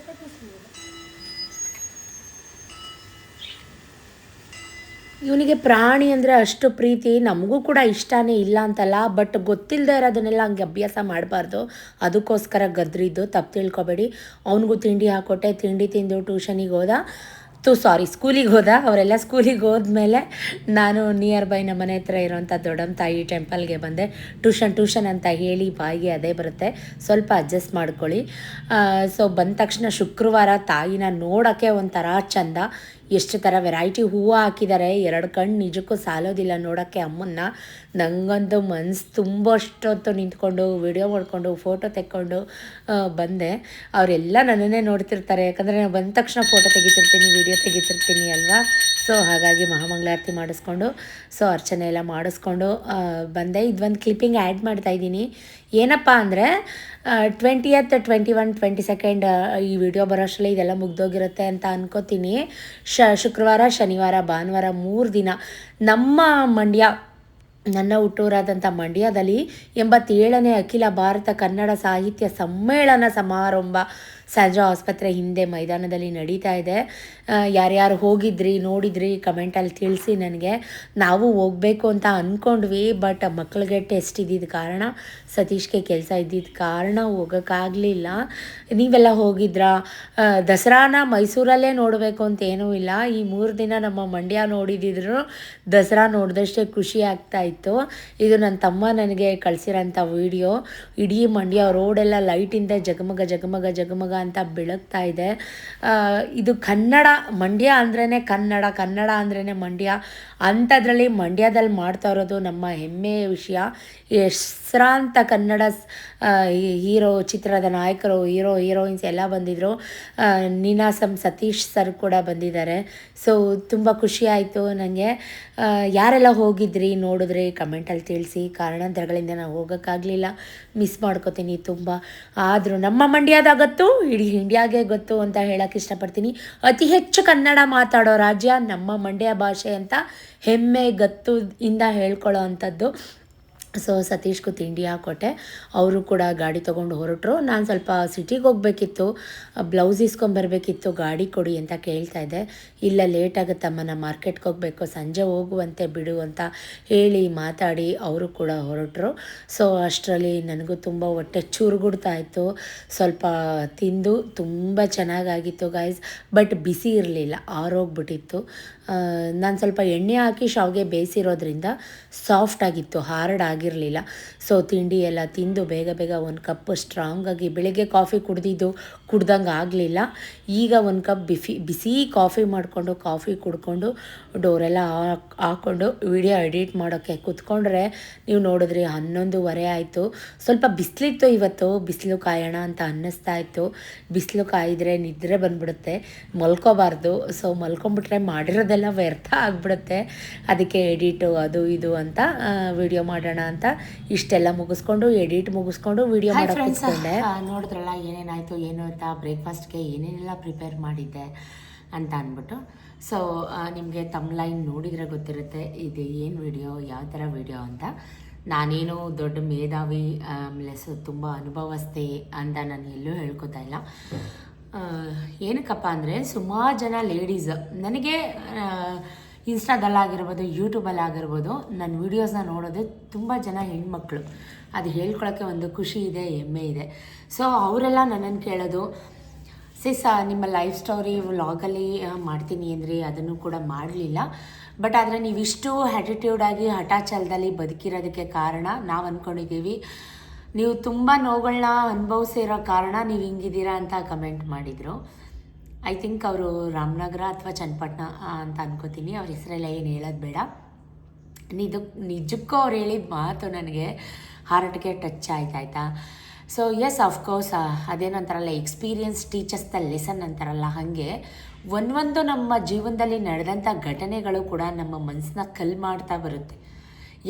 ಇವನಿಗೆ ಪ್ರಾಣಿ ಅಂದರೆ ಅಷ್ಟು ಪ್ರೀತಿ. ನಮಗೂ ಕೂಡ ಇಷ್ಟನೇ ಇಲ್ಲ ಅಂತಲ್ಲ, ಬಟ್ ಗೊತ್ತಿಲ್ಲದೆ ಇರೋದನ್ನೆಲ್ಲ ಹಂಗೆ ಅಭ್ಯಾಸ ಮಾಡಬಾರ್ದು. ಅದಕ್ಕೋಸ್ಕರ ಗದ್ರಿದ್ದು, ತಪ್ಪು ತಿಳ್ಕೊಬೇಡಿ. ಅವನಿಗೂ ತಿಂಡಿ ಹಾಕ್ಕೊಟ್ಟೆ, ತಿಂಡಿ ತಿಂದು ಟ್ಯೂಷನಿಗೆ ಹೋದ. ಸ್ಕೂಲಿಗೆ ಹೋದ. ಅವರೆಲ್ಲ ಸ್ಕೂಲಿಗೆ ಹೋದ್ಮೇಲೆ ನಾನು ನಿಯರ್ ಬೈ ನಮ್ಮ ಮನೆ ಹತ್ರ ಇರೋಂಥ ದೊಡ್ಡಮ್ಮ ತಾಯಿ ಟೆಂಪಲ್ಗೆ ಬಂದೆ. ಟ್ಯೂಷನ್ ಅಂತ ಹೇಳಿ ಬಾಯಿಗೆ ಅದೇ ಬರುತ್ತೆ, ಸ್ವಲ್ಪ ಅಡ್ಜಸ್ಟ್ ಮಾಡ್ಕೊಳ್ಳಿ. ಸೊ ಬಂದ ತಕ್ಷಣ ಶುಕ್ರವಾರ ತಾಯಿನ ನೋಡೋಕ್ಕೆ ಒಂಥರ ಚಂದ. ಎಷ್ಟು ಥರ ವೆರೈಟಿ ಹೂವು ಹಾಕಿದ್ದಾರೆ. 2 ಕಣ್ಣು ನಿಜಕ್ಕೂ ಸಾಲೋದಿಲ್ಲ ನೋಡೋಕ್ಕೆ ಅಮ್ಮನ್ನ. ನನಗಂತೂ ಮನಸ್ಸು ತುಂಬಷ್ಟೊತ್ತು ನಿಂತ್ಕೊಂಡು ವಿಡಿಯೋ ಮಾಡಿಕೊಂಡು ಫೋಟೋ ತೆಕ್ಕೊಂಡು ಬಂದೆ. ಅವರೆಲ್ಲ ನನ್ನನ್ನೇ ನೋಡ್ತಿರ್ತಾರೆ, ಯಾಕಂದರೆ ನಾನು ಬಂದ ತಕ್ಷಣ ಫೋಟೋ ತೆಗಿತಿರ್ತೀನಿ, ವಿಡಿಯೋ ತೆಗಿತಿರ್ತೀನಿ ಅಲ್ವಾ. ಸೊ ಹಾಗಾಗಿ ಮಹಾಮಂಗಳಾರತಿ ಮಾಡಿಸ್ಕೊಂಡು ಅರ್ಚನೆ ಎಲ್ಲ ಮಾಡಿಸ್ಕೊಂಡು ಬಂದೆ. ಇದೊಂದು ಕ್ಲಿಪ್ಪಿಂಗ್ ಆ್ಯಡ್ ಮಾಡ್ತಾಯಿದ್ದೀನಿ. ಏನಪ್ಪ ಅಂದರೆ 20th, 21, 22 ಈ ವಿಡಿಯೋ ಬರೋಷ್ಟರಲ್ಲಿ ಇದೆಲ್ಲ ಮುಗ್ದೋಗಿರುತ್ತೆ ಅಂತ ಅನ್ಕೋತೀನಿ. ಶುಕ್ರವಾರ, ಶನಿವಾರ, ಭಾನುವಾರ 3 ದಿನ ನಮ್ಮ ನನ್ನ ಹುಟ್ಟೂರಾದಂಥ ಮಂಡ್ಯದಲ್ಲಿ 87ನೇ ಅಖಿಲ ಭಾರತ ಕನ್ನಡ ಸಾಹಿತ್ಯ ಸಮ್ಮೇಳನ ಸಮಾರಂಭ ಸ್ಯಾಂಜಾ ಆಸ್ಪತ್ರೆ ಹಿಂದೆ ಮೈದಾನದಲ್ಲಿ ನಡೀತಾ ಇದೆ. ಯಾರ್ಯಾರು ಹೋಗಿದ್ರಿ, ನೋಡಿದ್ರಿ, ಕಮೆಂಟಲ್ಲಿ ತಿಳಿಸಿ ನನಗೆ. ನಾವು ಹೋಗಬೇಕು ಅಂತ ಅಂದ್ಕೊಂಡ್ವಿ, ಬಟ್ ಮಕ್ಕಳಿಗೆ ಟೆಸ್ಟ್ ಇದ್ದಿದ್ದ ಕಾರಣ, ಸತೀಶ್ಗೆ ಕೆಲಸ ಇದ್ದಿದ್ದ ಕಾರಣ ಹೋಗೋಕ್ಕಾಗಲಿಲ್ಲ. ನೀವೆಲ್ಲ ಹೋಗಿದ್ರಾ? ದಸರಾನ ಮೈಸೂರಲ್ಲೇ ನೋಡಬೇಕು ಅಂತ ಏನೂ ಇಲ್ಲ. ಈ 3 ದಿನ ನಮ್ಮ ಮಂಡ್ಯ ನೋಡಿದಿದ್ರು ದಸರಾ ನೋಡಿದಷ್ಟೇ ಖುಷಿ ಆಗ್ತಾಯಿತ್ತು. ಇದು ನನ್ನ ತಮ್ಮ ನನಗೆ ಕಳಿಸಿರೋಂಥ ವಿಡಿಯೋ. ಇಡೀ ಮಂಡ್ಯ ರೋಡೆಲ್ಲ ಲೈಟಿಂದ ಜಗಮಗ ಜಗಮಗ ಜಗಮಗ ಅಂತ ಬೆಳಗ್ತಾ ಇದೆ. ಇದು ಕನ್ನಡ, ಮಂಡ್ಯ ಅಂದ್ರೇ ಕನ್ನಡ, ಕನ್ನಡ ಅಂದ್ರೇ ಮಂಡ್ಯ. ಅಂಥದ್ರಲ್ಲಿ ಮಂಡ್ಯದಲ್ಲಿ ಮಾಡ್ತಾ ಇರೋದು ನಮ್ಮ ಹೆಮ್ಮೆಯ ವಿಷಯ. ಹೆಸರಾಂತ ಕನ್ನಡ ಹೀರೋ, ಚಿತ್ರದ ನಾಯಕರು, ಹೀರೋಯಿನ್ಸ್ ಎಲ್ಲ ಬಂದಿದ್ದರು. ನೀನಾಸಂ ಸತೀಶ್ ಸರ್ ಕೂಡ ಬಂದಿದ್ದಾರೆ. ಸೊ ತುಂಬ ಖುಷಿ ಆಯಿತು ನನಗೆ. ಯಾರೆಲ್ಲ ಹೋಗಿದ್ರಿ, ನೋಡಿದ್ರಿ, ಕಮೆಂಟಲ್ಲಿ ತಿಳಿಸಿ. ಕಾರಣಾಂತರಗಳಿಂದ ನಾವು ಹೋಗೋಕ್ಕಾಗಲಿಲ್ಲ, ಮಿಸ್ ಮಾಡ್ಕೋತೀನಿ ತುಂಬ. ಆದರೂ ನಮ್ಮ ಮಂಡ್ಯದ ಗೊತ್ತು, ಇಡೀ ಇಂಡಿಯಾಗೆ ಗೊತ್ತು ಅಂತ ಹೇಳೋಕ್ಕೆ ಇಷ್ಟಪಡ್ತೀನಿ. ಅತಿ ಹೆಚ್ಚು ಕನ್ನಡ ಮಾತಾಡೋ ರಾಜ್ಯ ನಮ್ಮ ಮಂಡ್ಯ ಭಾಷೆ ಅಂತ ಹೆಮ್ಮೆ ಗತ್ತು ಇಂದ ಹೇಳ್ಕೊಳ್ಳೋ ಅಂಥದ್ದು. ಸೊ ಸತೀಶ್ಗೂ ತಿಂಡಿ ಹಾಕ್ಕೊಟ್ಟೆ. ಅವರು ಕೂಡ ಗಾಡಿ ತೊಗೊಂಡು ಹೊರಟರು. ನಾನು ಸ್ವಲ್ಪ ಸಿಟಿಗೆ ಹೋಗಬೇಕಿತ್ತು, ಬ್ಲೌಸ್ ಇಸ್ಕೊಂಬರ್ಬೇಕಿತ್ತು, ಗಾಡಿ ಕೊಡಿ ಅಂತ ಕೇಳ್ತಾಯಿದ್ದೆ. ಇಲ್ಲ ಲೇಟ್ ಆಗುತ್ತಮ್ಮ, ನಾನು ಮಾರ್ಕೆಟ್ಗೆ ಹೋಗಬೇಕು, ಸಂಜೆ ಹೋಗುವಂತೆ ಬಿಡು ಅಂತ ಹೇಳಿ ಮಾತಾಡಿ ಅವರು ಕೂಡ ಹೊರಟರು. ಸೊ ಅಷ್ಟರಲ್ಲಿ ನನಗೂ ತುಂಬ ಹೊಟ್ಟೆ ಚುರುಗುಡ್ತಾ ಇತ್ತು. ಸ್ವಲ್ಪ ತಿಂದು ತುಂಬ ಚೆನ್ನಾಗಾಗಿತ್ತು ಗೈಸ್. ಬಟ್ ಬಿಸಿ ಇರಲಿಲ್ಲ, ಆರೋಗ್ಬಿಟ್ಟಿತ್ತು. ನಾನು ಸ್ವಲ್ಪ ಎಣ್ಣೆ ಹಾಕಿ ಶಾವಿಗೆ ಬೇಯಿಸಿರೋದ್ರಿಂದ ಸಾಫ್ಟ್ ಆಗಿತ್ತು, ಹಾರ್ಡ್ ಆಗಿರಲಿಲ್ಲ. ಸೊ ತಿಂಡಿ ಎಲ್ಲ ತಿಂದು ಬೇಗ ಬೇಗ ಒಂದು ಕಪ್ ಸ್ಟ್ರಾಂಗಾಗಿ, ಬೆಳಗ್ಗೆ ಕಾಫಿ ಕುಡ್ದಂಗೆ ಆಗಲಿಲ್ಲ. ಈಗ ಒಂದು ಕಪ್ ಬಿಸಿ ಕಾಫಿ ಮಾಡಿಕೊಂಡು ಕಾಫಿ ಕುಡ್ಕೊಂಡು ಡೋರೆಲ್ಲ ಹಾಕ್ಕೊಂಡು ವಿಡಿಯೋ ಎಡಿಟ್ ಮಾಡೋಕ್ಕೆ ಕೂತ್ಕೊಂಡ್ರೆ ನೀವು ನೋಡಿದ್ರಿ 11:30 ಆಯಿತು. ಸ್ವಲ್ಪ ಬಿಸಿಲಿತ್ತು ಇವತ್ತು, ಬಿಸಿಲು ಕಾಯೋಣ ಅಂತ ಅನ್ನಿಸ್ತಾ ಇತ್ತು. ಬಿಸಿಲು ಕಾಯಿದ್ರೆ ನಿದ್ರೆ ಬಂದ್ಬಿಡುತ್ತೆ, ಮಲ್ಕೋಬಾರ್ದು. ಸೊ ಮಲ್ಕೊಂಬಿಟ್ರೆ ಮಾಡಿರೋದೆಲ್ಲ ವ್ಯರ್ಥ ಆಗಿಬಿಡುತ್ತೆ. ಅದಕ್ಕೆ ಎಡಿಟು ಅದು ಇದು ಅಂತ ವಿಡಿಯೋ ಮಾಡೋಣ ಅಂತ ಇಷ್ಟೆಲ್ಲ ಮುಗಿಸ್ಕೊಂಡು, ಎಡಿಟ್ ಮುಗಿಸ್ಕೊಂಡು ವಿಡಿಯೋ ಮಾಡೋಕ್ಕೆ ಕೂತ್ಕೊಂಡೆ. ನೋಡಿದ್ರಲ್ಲ ಏನೇನಾಯಿತು ಏನು ಅಂತ, ಬ್ರೇಕ್ಫಾಸ್ಟ್ಗೆ ಏನೇನೆಲ್ಲ ಪ್ರಿಪೇರ್ ಮಾಡಿದ್ದೆ ಅಂತ ಅಂದ್ಬಿಟ್ಟು. ಸೊ ನಿಮಗೆ ತಮ್ಲೈನ್ ನೋಡಿದರೆ ಗೊತ್ತಿರುತ್ತೆ ಇದು ಏನು ವಿಡಿಯೋ, ಯಾವ ಥರ ವಿಡಿಯೋ ಅಂತ. ನಾನೇನು ದೊಡ್ಡ ಮೇಧಾವಿ ಪ್ಲಸ್ ತುಂಬ ಅನುಭವಸ್ಥೆ ಅಂತ ನಾನು ಎಲ್ಲೂ ಹೇಳ್ಕೊತಾ ಇಲ್ಲ. ಏನಕ್ಕಪ್ಪ ಅಂದರೆ ಸುಮಾರು ಜನ ಲೇಡೀಸ್ ನನಗೆ ಇನ್ಸ್ಟಾದಲ್ಲಾಗಿರ್ಬೋದು, ಯೂಟ್ಯೂಬಲ್ಲಾಗಿರ್ಬೋದು ನನ್ನ ವೀಡಿಯೋಸ್ನ ನೋಡೋದು ತುಂಬ ಜನ ಹೆಣ್ಮಕ್ಳು. ಅದು ಹೇಳ್ಕೊಳ್ಳೋಕ್ಕೆ ಒಂದು ಖುಷಿ ಇದೆ, ಹೆಮ್ಮೆ ಇದೆ. ಸೊ ಅವರೆಲ್ಲ ನನ್ನನ್ನು ಕೇಳೋದು, ನಿಮ್ಮ ಲೈಫ್ ಸ್ಟೋರಿ ವ್ಲಾಗಲ್ಲಿ ಮಾಡ್ತೀನಿ ಅಂದ್ರಿ, ಅದನ್ನು ಕೂಡ ಮಾಡಲಿಲ್ಲ. ಬಟ್ ಆದರೆ ನೀವಿಷ್ಟು ಆ್ಯಟಿಟ್ಯೂಡಾಗಿ ಹಠಾಚಲದಲ್ಲಿ ಬದುಕಿರೋದಕ್ಕೆ ಕಾರಣ ನಾವು ಅಂದ್ಕೊಂಡಿದ್ದೀವಿ. ನೀವು ತುಂಬ ನೋವುಗಳನ್ನ ಅನುಭವಿಸಿರೋ ಕಾರಣ ನೀವು ಹಿಂಗಿದ್ದೀರಾ ಅಂತ ಕಮೆಂಟ್ ಮಾಡಿದರು. ಐ ಥಿಂಕ್ ಅವರು ರಾಮನಗರ ಅಥವಾ ಚನ್ನಪಟ್ಟಣ ಅಂತ ಅನ್ಕೋತೀನಿ. ಅವ್ರ ಹೆಸರೆಲ್ಲ ಏನು ಹೇಳೋದು ಬೇಡ. ನಿಜಕ್ಕೂ ಅವ್ರು ಹೇಳಿದ ಮಾತು ನನಗೆ ಹಾರ್ಟ್ಗೆ ಟಚ್ ಆಯ್ತಾಯ್ತಾ. ಸೊ ಎಸ್ ಅಫ್ಕೋರ್ಸ್ ಅದೇನಂತಾರಲ್ಲ, ಎಕ್ಸ್ಪೀರಿಯನ್ಸ್ ಟೀಚರ್ಸ್ ದ ಲೆಸನ್ ಅಂತಾರಲ್ಲ, ಹಾಗೆ ಒಂದೊಂದು ನಮ್ಮ ಜೀವನದಲ್ಲಿ ನಡೆದಂಥ ಘಟನೆಗಳು ಕೂಡ ನಮ್ಮ ಮನಸ್ಸನ್ನ ಕಲ್ಲು ಮಾಡ್ತಾ ಬರುತ್ತೆ.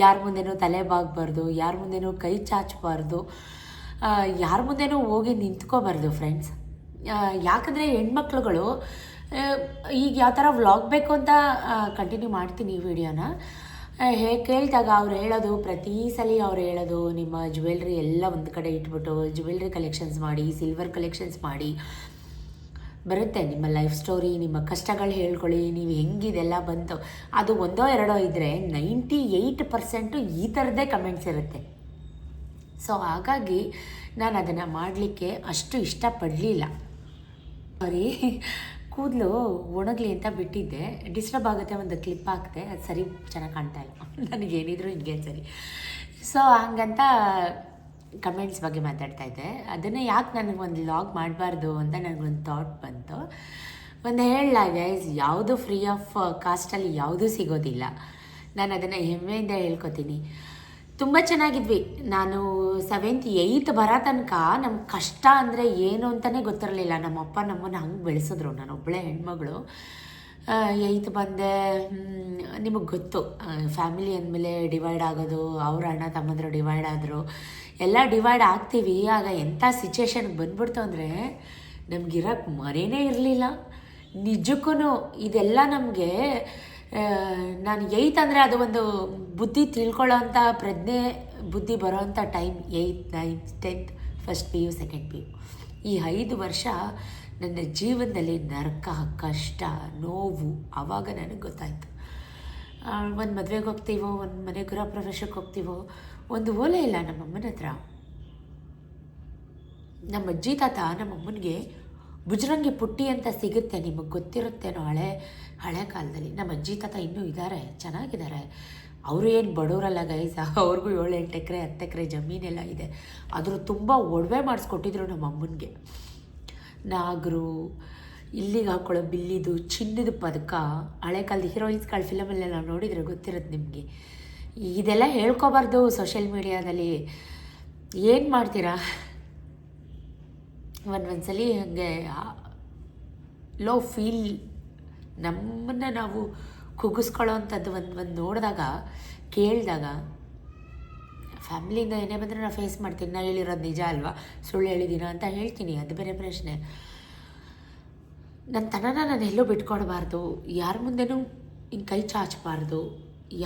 ಯಾರ ಮುಂದೆನೂ ತಲೆ ಬಾಗಬಾರ್ದು, ಯಾರ ಮುಂದೆನೂ ಕೈ ಚಾಚಬಾರ್ದು, ಯಾರ ಮುಂದೆನೂ ಹೋಗಿ ನಿಂತ್ಕೋಬಾರ್ದು ಫ್ರೆಂಡ್ಸ್. ಯಾಕಂದರೆ ಹೆಣ್ಮಕ್ಳುಗಳು ಈಗ ಯಾವ ಥರ ವ್ಲಾಗ್ ಬೇಕು ಅಂತ ಕಂಟಿನ್ಯೂ ಮಾಡ್ತೀನಿ ಈ ವಿಡಿಯೋನ. ಕೇಳಿದಾಗ ಅವ್ರು ಹೇಳೋದು, ಪ್ರತಿ ಸಲ ಅವ್ರು ಹೇಳೋದು, ನಿಮ್ಮ ಜ್ಯುವೆಲ್ರಿ ಎಲ್ಲ ಒಂದು ಕಡೆ ಇಟ್ಬಿಟ್ಟು ಜ್ಯುವೆಲ್ರಿ ಕಲೆಕ್ಷನ್ಸ್ ಮಾಡಿ, ಸಿಲ್ವರ್ ಕಲೆಕ್ಷನ್ಸ್ ಮಾಡಿ, ಬರುತ್ತೆ ನಿಮ್ಮ ಲೈಫ್ ಸ್ಟೋರಿ, ನಿಮ್ಮ ಕಷ್ಟಗಳು ಹೇಳ್ಕೊಳ್ಳಿ, ನೀವು ಹೆಂಗಿದೆಲ್ಲ ಬಂತು. ಅದು ಒಂದೋ ಎರಡೋ ಇದ್ದರೆ 98% ಈ ಥರದ್ದೇ ಕಮೆಂಟ್ಸ್ ಇರುತ್ತೆ. ಸೊ ಹಾಗಾಗಿ ನಾನು ಅದನ್ನು ಮಾಡಲಿಕ್ಕೆ ಅಷ್ಟು ಇಷ್ಟಪಡಲಿಲ್ಲ. ಸಾರಿ, ಕೂದಲು ಒಣಗಲಿ ಅಂತ ಬಿಟ್ಟಿದ್ದೆ, ಡಿಸ್ಟರ್ಬ್ ಆಗುತ್ತೆ, ಒಂದು ಕ್ಲಿಪ್ ಹಾಕಿದೆ, ಅದು ಸರಿ ಚೆನ್ನಾಗಿ ಕಾಣ್ತಾ ಇಲ್ಲ ನನಗೇನಿದ್ರು ಹಿಂಗೇನು ಸರಿ. ಸೊ ಹಂಗಂತ ಕಮೆಂಟ್ಸ್ ಬಗ್ಗೆ ಮಾತಾಡ್ತಾ ಇದ್ದೆ. ಅದನ್ನು ಯಾಕೆ ನನಗೊಂದು ಲಾಗ್ ಮಾಡಬಾರ್ದು ಅಂತ ನನಗೊಂದು ಥಾಟ್ ಬಂತು. ಒಂದು ಹೇಳಲಾಗೆ, ಯಾವುದು ಫ್ರೀ ಆಫ್ ಕಾಸ್ಟಲ್ಲಿ ಯಾವುದೂ ಸಿಗೋದಿಲ್ಲ. ನಾನು ಅದನ್ನು ಹೆಮ್ಮೆಯಿಂದ ಹೇಳ್ಕೊತೀನಿ. ತುಂಬ ಚೆನ್ನಾಗಿದ್ವಿ. ನಾನು 7th 8th ಬರೋ ತನಕ ನಮ್ಗೆ ಕಷ್ಟ ಅಂದರೆ ಏನು ಅಂತಲೇ ಗೊತ್ತಿರಲಿಲ್ಲ. ನಮ್ಮಪ್ಪ ನಮ್ಮನ್ನು ಹಂಗೆ ಬೆಳೆಸಿದ್ರು. ನಾನು ಒಬ್ಬಳೇ ಹೆಣ್ಮಗಳು. 8th ಬಂದೆ. ನಿಮಗೆ ಗೊತ್ತು, ಫ್ಯಾಮಿಲಿ ಅಂದಮೇಲೆ ಡಿವೈಡ್ ಆಗೋದು, ಅವ್ರ ಅಣ್ಣ ತಮ್ಮಂದರು ಡಿವೈಡ್ ಆದರು, ಎಲ್ಲ ಡಿವೈಡ್ ಆಗ್ತೀವಿ. ಆಗ ಎಂಥ ಸಿಚುವೇಶನ್ಗೆ ಬಂದ್ಬಿಡ್ತು ಅಂದರೆ ನಮಗಿರೋಕ್ಕೆ ಮನೇನೇ ಇರಲಿಲ್ಲ. ನಿಜಕ್ಕೂ ಇದೆಲ್ಲ ನಮಗೆ, ನಾನು 8th ಅಂದರೆ ಅದು ಒಂದು ಬುದ್ಧಿ ತಿಳ್ಕೊಳ್ಳೋ ಅಂಥ ಪ್ರಜ್ಞೆ, ಬುದ್ಧಿ ಬರೋ ಅಂಥ time 8th 9th 10th first PU 2nd PU. ಈ 5 ವರ್ಷ ನನ್ನ ಜೀವನದಲ್ಲಿ ನರಕ, ಕಷ್ಟ, ನೋವು ಆವಾಗ ನನಗೆ ಗೊತ್ತಾಯಿತು. ಒಂದು ಮದುವೆಗೆ ಹೋಗ್ತೀವೋ, ಒಂದು ಮನೆ ಗೃಹ ಪ್ರವೇಶಕ್ಕೆ ಹೋಗ್ತೀವೋ, ಒಂದು ಓಲೆ ಇಲ್ಲ ನಮ್ಮಮ್ಮನ ಹತ್ರ. ನಮ್ಮ ಅಜ್ಜಿ ತಾತ ನಮ್ಮಮ್ಮನಿಗೆ ಬುಜ್ರಂಗಿ ಪುಟ್ಟಿ ಅಂತ ಸಿಗುತ್ತೆ, ನಿಮಗೆ ಗೊತ್ತಿರುತ್ತೇನೋ, ಹಳೆ ಕಾಲದಲ್ಲಿ. ನಮ್ಮ ಅಜ್ಜಿ ತಾತ ಇನ್ನೂ ಇದ್ದಾರೆ, ಚೆನ್ನಾಗಿದ್ದಾರೆ. ಅವರು ಏನು ಬಡವರಲ್ಲ ಗೈಸ್, ಅವ್ರಿಗೂ 7-8 ಎಕರೆ 10 ಎಕರೆ ಜಮೀನೆಲ್ಲ ಇದೆ. ಆದರೂ ತುಂಬ ಒಡವೆ ಮಾಡಿಸ್ಕೊಟ್ಟಿದ್ರು ನಮ್ಮ ಅಮ್ಮನಿಗೆ. ನಾಗರು, ಇಲ್ಲಿಗೆ ಹಾಕೊಳ್ಳೋ ಬಿಲ್ಲಿದು ಚಿನ್ನದ ಪದಕ, ಹಳೆ ಕಾಲದ ಹೀರೋಯಿನ್ಸ್ಗಳ ಫಿಲಮಲ್ಲೆಲ್ಲ ನೋಡಿದರೆ ಗೊತ್ತಿರುತ್ತೆ ನಿಮಗೆ. ಇದೆಲ್ಲ ಹೇಳ್ಕೊಬಾರ್ದು ಸೋಷಿಯಲ್ ಮೀಡಿಯಾದಲ್ಲಿ. ಏನು ಮಾಡ್ತೀರಾ? ಒಂದೊಂದ್ಸಲಿ ಹಾಗೆ ಲೋ ಫೀಲ್, ನಮ್ಮನ್ನು ನಾವು ಕುಗ್ಗಿಸ್ಕೊಳ್ಳೋ ಅಂಥದ್ದು ಒಂದು ನೋಡಿದಾಗ, ಕೇಳಿದಾಗ, ಫ್ಯಾಮಿಲಿಯಿಂದ ಏನೇ ಬಂದರೆ ನಾನು ಫೇಸ್ ಮಾಡ್ತೀನಿ. ನಾನು ಹೇಳಿರೋದು ನಿಜ ಅಲ್ವಾ, ಸುಳ್ಳು ಹೇಳಿದ್ದೀನ ಅಂತ ಹೇಳ್ತೀನಿ, ಅದು ಬೇರೆ ಪ್ರಶ್ನೆ. ನನ್ನ ತನನ ನಾನು ಎಲ್ಲೂ ಬಿಟ್ಕೊಡ್ಬಾರ್ದು, ಯಾರ ಮುಂದೆನೂ ಹಿಂಗೆ ಕೈ ಚಾಚಬಾರ್ದು.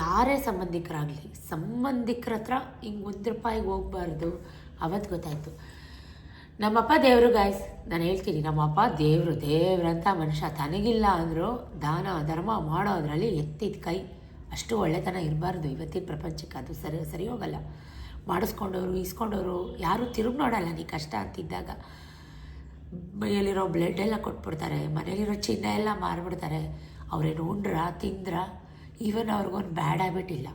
ಯಾರೇ ಸಂಬಂಧಿಕರ ಹತ್ರ ಹಿಂಗೆ ₹1 ಹೋಗಬಾರ್ದು. ಅವತ್ತು ಗೊತ್ತಾಯಿತು. ನಮ್ಮಪ್ಪ ದೇವರು ಗಾಯ್ಸ್, ನಾನು ಹೇಳ್ತೀನಿ, ನಮ್ಮಪ್ಪ ದೇವ್ರಂಥ ಮನುಷ್ಯ. ತನಗಿಲ್ಲ ಅಂದರೂ ದಾನ ಧರ್ಮ ಮಾಡೋದ್ರಲ್ಲಿ ಎತ್ತಿದ ಕೈ. ಅಷ್ಟು ಒಳ್ಳೆತನ ಇರಬಾರ್ದು ಇವತ್ತಿನ ಪ್ರಪಂಚಕ್ಕೆ. ಅದು ಸರಿ ಹೋಗಲ್ಲ. ಮಾಡಿಸ್ಕೊಂಡವರು ಇಸ್ಕೊಂಡವರು ಯಾರೂ ತಿರುಗಿ ನೋಡಲ್ಲ. ನೀ ಕಷ್ಟ ಅಂತಿದ್ದಾಗ ಮೈಯಲ್ಲಿರೋ ಬ್ಲಡ್ ಎಲ್ಲ ಕೊಟ್ಬಿಡ್ತಾರೆ, ಮನೇಲಿರೋ ಚಿನ್ನ ಎಲ್ಲ ಮಾರಿಬಿಡ್ತಾರೆ. ಅವ್ರೇನು ಉಂಡ್ರ ತಿಂದ್ರ, ಈವನ್ ಅವ್ರಿಗೊಂದು ಬ್ಯಾಡ್ ಹ್ಯಾಬಿಟ್ ಇಲ್ಲ.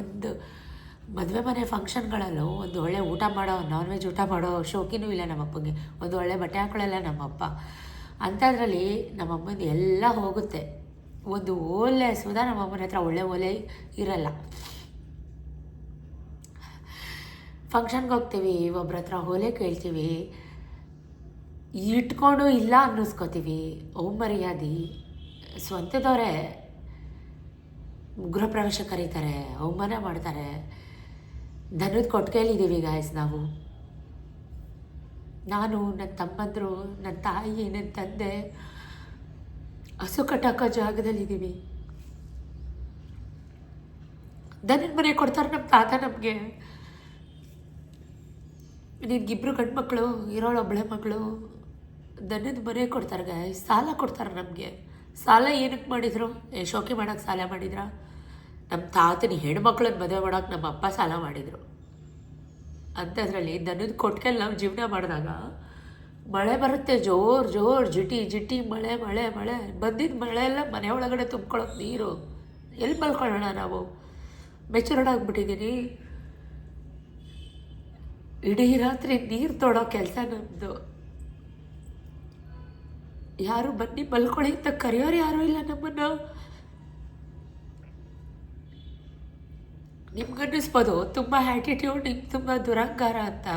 ಒಂದು ಮದುವೆ ಮನೆ ಫಂಕ್ಷನ್ಗಳಲ್ಲೂ ಒಂದು ಒಳ್ಳೆ ಊಟ ಮಾಡೋ, ನಾನ್ ವೆಜ್ ಊಟ ಮಾಡೋ ಶೋಕಿನೂ ಇಲ್ಲ ನಮ್ಮಪ್ಪಂಗೆ. ಒಂದು ಒಳ್ಳೆ ಬಟ್ಟೆ ಹಾಕೊಳ್ಳಲ್ಲ ನಮ್ಮಪ್ಪ. ಅಂಥದ್ರಲ್ಲಿ ನಮ್ಮಮ್ಮನ ಎಲ್ಲ ಹೋಗುತ್ತೆ. ಒಂದು ಓಲೆ ಸುಧಾ ನಮ್ಮಮ್ಮನ ಹತ್ರ ಒಳ್ಳೆ ಓಲೆ ಇರಲ್ಲ. ಫಂಕ್ಷನ್ಗೆ ಹೋಗ್ತೀವಿ, ಒಬ್ರ ಹತ್ರ ಓಲೆ ಕೇಳ್ತೀವಿ, ಇಟ್ಕೊಂಡು ಇಲ್ಲ ಅನ್ನಿಸ್ಕೋತೀವಿ. ಅವಮರ್ಯಾದೆ. ಸ್ವಂತದವರೇ ಗೃಹ ಪ್ರವೇಶ ಕರೀತಾರೆ, ಅವಮಾನ ಮಾಡ್ತಾರೆ. ದನದ ಕೊಟ್ಟಿಗೆಯಲ್ಲಿದ್ದೀವಿ ಗಾಯ್ಸ್ ನಾವು. ನಾನು, ನನ್ನ ತಮ್ಮಂದರು, ನನ್ನ ತಾಯಿ, ನನ್ನ ತಂದೆ ಹಸು ಕಟ್ಟಾಕೋ ಜಾಗದಲ್ಲಿದ್ದೀವಿ. ದನದ ಮನೆ ಕೊಡ್ತಾರೆ ನಮ್ಮ ತಾತ ನಮಗೆ. ನಿನ್ಗಿಬ್ರು ಗಂಡು ಮಕ್ಕಳು, ಇರೋಳೊಬ್ಬಳೆ ಮಕ್ಕಳು, ದನದ ಮನೆ ಕೊಡ್ತಾರೆ ಗಾಯ್ಸ್. ಸಾಲ ಕೊಡ್ತಾರೆ ನಮಗೆ. ಸಾಲ ಏನಕ್ಕೆ ಮಾಡಿದರು? ಶೋಕಿ ಮಾಡೋಕ್ಕೆ ಸಾಲ ಮಾಡಿದ್ರ? ನಮ್ಮ ತಾತನ ಹೆಣ್ಮಕ್ಳನ್ನ ಮದುವೆ ಮಾಡೋಕೆ ನಮ್ಮ ಅಪ್ಪ ಸಾಲ ಮಾಡಿದರು. ಅಂಥದ್ರಲ್ಲಿ ದನದ ಕೊಟ್ಟಿಗೆಲ್ಲಿ ನಾವು ಜೀವನ ಮಾಡಿದಾಗ ಮಳೆ ಬರುತ್ತೆ, ಜೋರು ಜಿಟಿ ಮಳೆ ಬಂದಿದ್ದ ಮಳೆ ಎಲ್ಲ ಮನೆ ಒಳಗಡೆ ತುಂಬ್ಕೊಳ್ಳೋಕೆ ನೀರು. ಎಲ್ಲಿ ಮಲ್ಕೊಳ್ಳೋಣ ನಾವು? ಮೆಚೂರ್ಡ್ ಆಗಿಬಿಟ್ಟಿದ್ದೀನಿ. ಇಡೀ ರಾತ್ರಿ ನೀರು ತೊಡೋ ಕೆಲಸ ನಮ್ಮದು. ಯಾರು ಬನ್ನಿ ಮಲ್ಕೊಳ್ಳಿ ಅಂತ ಕರೆಯೋರು ಯಾರೂ ಇಲ್ಲ ನಮ್ಮನ್ನು. ನಿಮ್ಗನ್ನಿಸ್ಬೋದು ತುಂಬ ಆ್ಯಟಿಟ್ಯೂಡ್, ನಿಮ್ಗೆ ತುಂಬ ದುರಂಕಾರ ಅಂತ.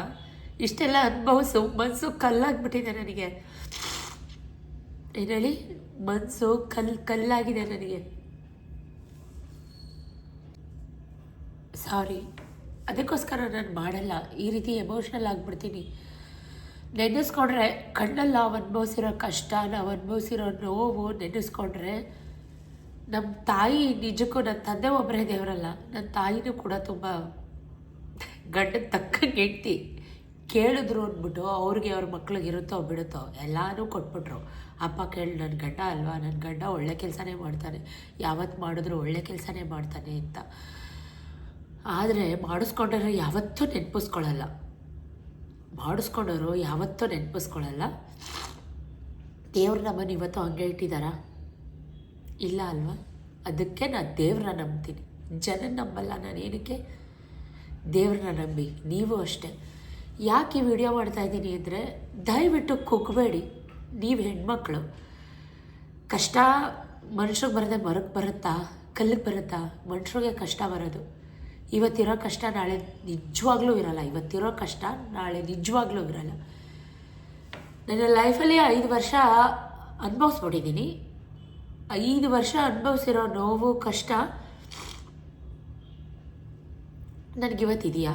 ಇಷ್ಟೆಲ್ಲ ಅನುಭವಿಸು ಮನಸ್ಸು ಕಲ್ಲಾಗಿಬಿಟ್ಟಿದೆ ನನಗೆ. ಏನು ಹೇಳಿ, ಮನಸ್ಸು ಕಲ್ಲಾಗಿದೆ ನನಗೆ. ಸಾರಿ, ಅದಕ್ಕೋಸ್ಕರ ನಾನು ಮಾಡಲ್ಲ. ಈ ರೀತಿ ಎಮೋಷ್ನಲ್ ಆಗಿಬಿಡ್ತೀನಿ. ನೆನೆಸ್ಕೊಂಡ್ರೆ ಕಣ್ಣಲ್ಲಿ ನಾವು ಅನುಭವಿಸಿರೋ ಕಷ್ಟ, ನಾವು ಅನುಭವಿಸಿರೋ ನೋವು ನೆನೆಸ್ಕೊಂಡ್ರೆ, ನಮ್ಮ ತಾಯಿ ನಿಜಕ್ಕೂ, ನನ್ನ ತಂದೆ ಒಬ್ಬರೇ ದೇವರಲ್ಲ, ನನ್ನ ತಾಯಿನೂ ಕೂಡ ತುಂಬ ಗಂಡನ ತಕ್ಕಂಗೆ ಹೆಂಡ್ತಿ. ಕೇಳಿದ್ರು ಅಂದ್ಬಿಟ್ಟು ಅವ್ರಿಗೆ ಅವ್ರ ಮಕ್ಳಿಗೆ ಇರುತ್ತೋ ಬಿಡುತ್ತೋ ಎಲ್ಲನೂ ಕೊಟ್ಬಿಟ್ರು. ಅಪ್ಪ ಕೇಳಿ, ನನ್ನ ಗಂಡ ಅಲ್ವಾ, ನನ್ನ ಗಂಡ ಒಳ್ಳೆ ಕೆಲಸನೇ ಮಾಡ್ತಾನೆ, ಯಾವತ್ತು ಮಾಡಿದ್ರು ಒಳ್ಳೆ ಕೆಲಸನೇ ಮಾಡ್ತಾನೆ ಅಂತ. ಆದರೆ ಮಾಡಿಸ್ಕೊಂಡ್ರೆ ಯಾವತ್ತೂ ನೆನಪಿಸ್ಕೊಳ್ಳಲ್ಲ. ದೇವ್ರು ನಮ್ಮನ್ನು ಇವತ್ತು ಹಂಗೆ ಇಟ್ಟಿದ್ದಾರಾ? ಇಲ್ಲ ಅಲ್ವಾ? ಅದಕ್ಕೆ ನಾನು ದೇವ್ರನ್ನ ನಂಬ್ತೀನಿ, ಜನ ನಂಬಲ್ಲ. ನಾನು ಏನಕ್ಕೆ? ದೇವ್ರನ್ನ ನಂಬಿ. ನೀವು ಅಷ್ಟೇ. ಯಾಕೆ ಈ ವಿಡಿಯೋ ಮಾಡ್ತಾಯಿದ್ದೀನಿ ಅಂದರೆ, ದಯವಿಟ್ಟು ಕುಗ್ಬೇಡಿ. ನೀವು ಹೆಣ್ಮಕ್ಳು. ಕಷ್ಟ ಮನುಷ್ರಿಗೆ ಬರದೆ ಮರಕ್ಕೆ ಬರುತ್ತಾ, ಕಲ್ಲಿಗೆ ಬರುತ್ತಾ? ಮನುಷ್ರಿಗೆ ಕಷ್ಟ ಬರೋದು. ಇವತ್ತಿರೋ ಕಷ್ಟ ನಾಳೆ ನಿಜವಾಗ್ಲೂ ಇರಲ್ಲ. ನನ್ನ ಲೈಫಲ್ಲಿ 5 ವರ್ಷ ಅನುಭವಿಸ್ಬಿಟ್ಟಿದ್ದೀನಿ. 5 ವರ್ಷ ಅನುಭವಿಸಿರೋ ನೋವು, ಕಷ್ಟ ನನಗಿವತ್ತಿದೆಯಾ?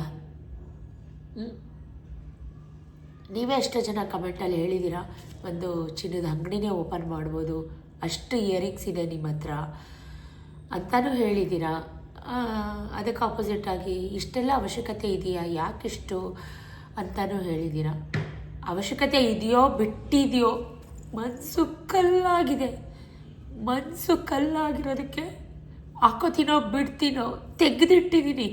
ನೀವೇ ಎಷ್ಟೋ ಜನ ಕಮೆಂಟಲ್ಲಿ ಹೇಳಿದ್ದೀರಾ, ಒಂದು ಚಿನ್ನದ ಅಂಗಡಿನೇ ಓಪನ್ ಮಾಡ್ಬೋದು, ಅಷ್ಟು ಇಯರಿಂಗ್ಸ್ ಇದೆ ನಿಮ್ಮ ಹತ್ರ ಅಂತಲೂ ಹೇಳಿದ್ದೀರಾ. ಅದಕ್ಕೆ ಆಪೋಸಿಟಾಗಿ ಇಷ್ಟೆಲ್ಲ ಅವಶ್ಯಕತೆ ಇದೆಯಾ, ಯಾಕಿಷ್ಟು ಅಂತಲೂ ಹೇಳಿದ್ದೀರಾ. ಅವಶ್ಯಕತೆ ಇದೆಯೋ ಬಿಟ್ಟಿದೆಯೋ, ಮನಸ್ಸು ಕಲ್ಲಾಗಿರೋದಕ್ಕೆ ಹಾಕೋತೀನೋ ಬಿಡ್ತೀನೋ ತೆಗೆದಿಟ್ಟಿದ್ದೀನಿ.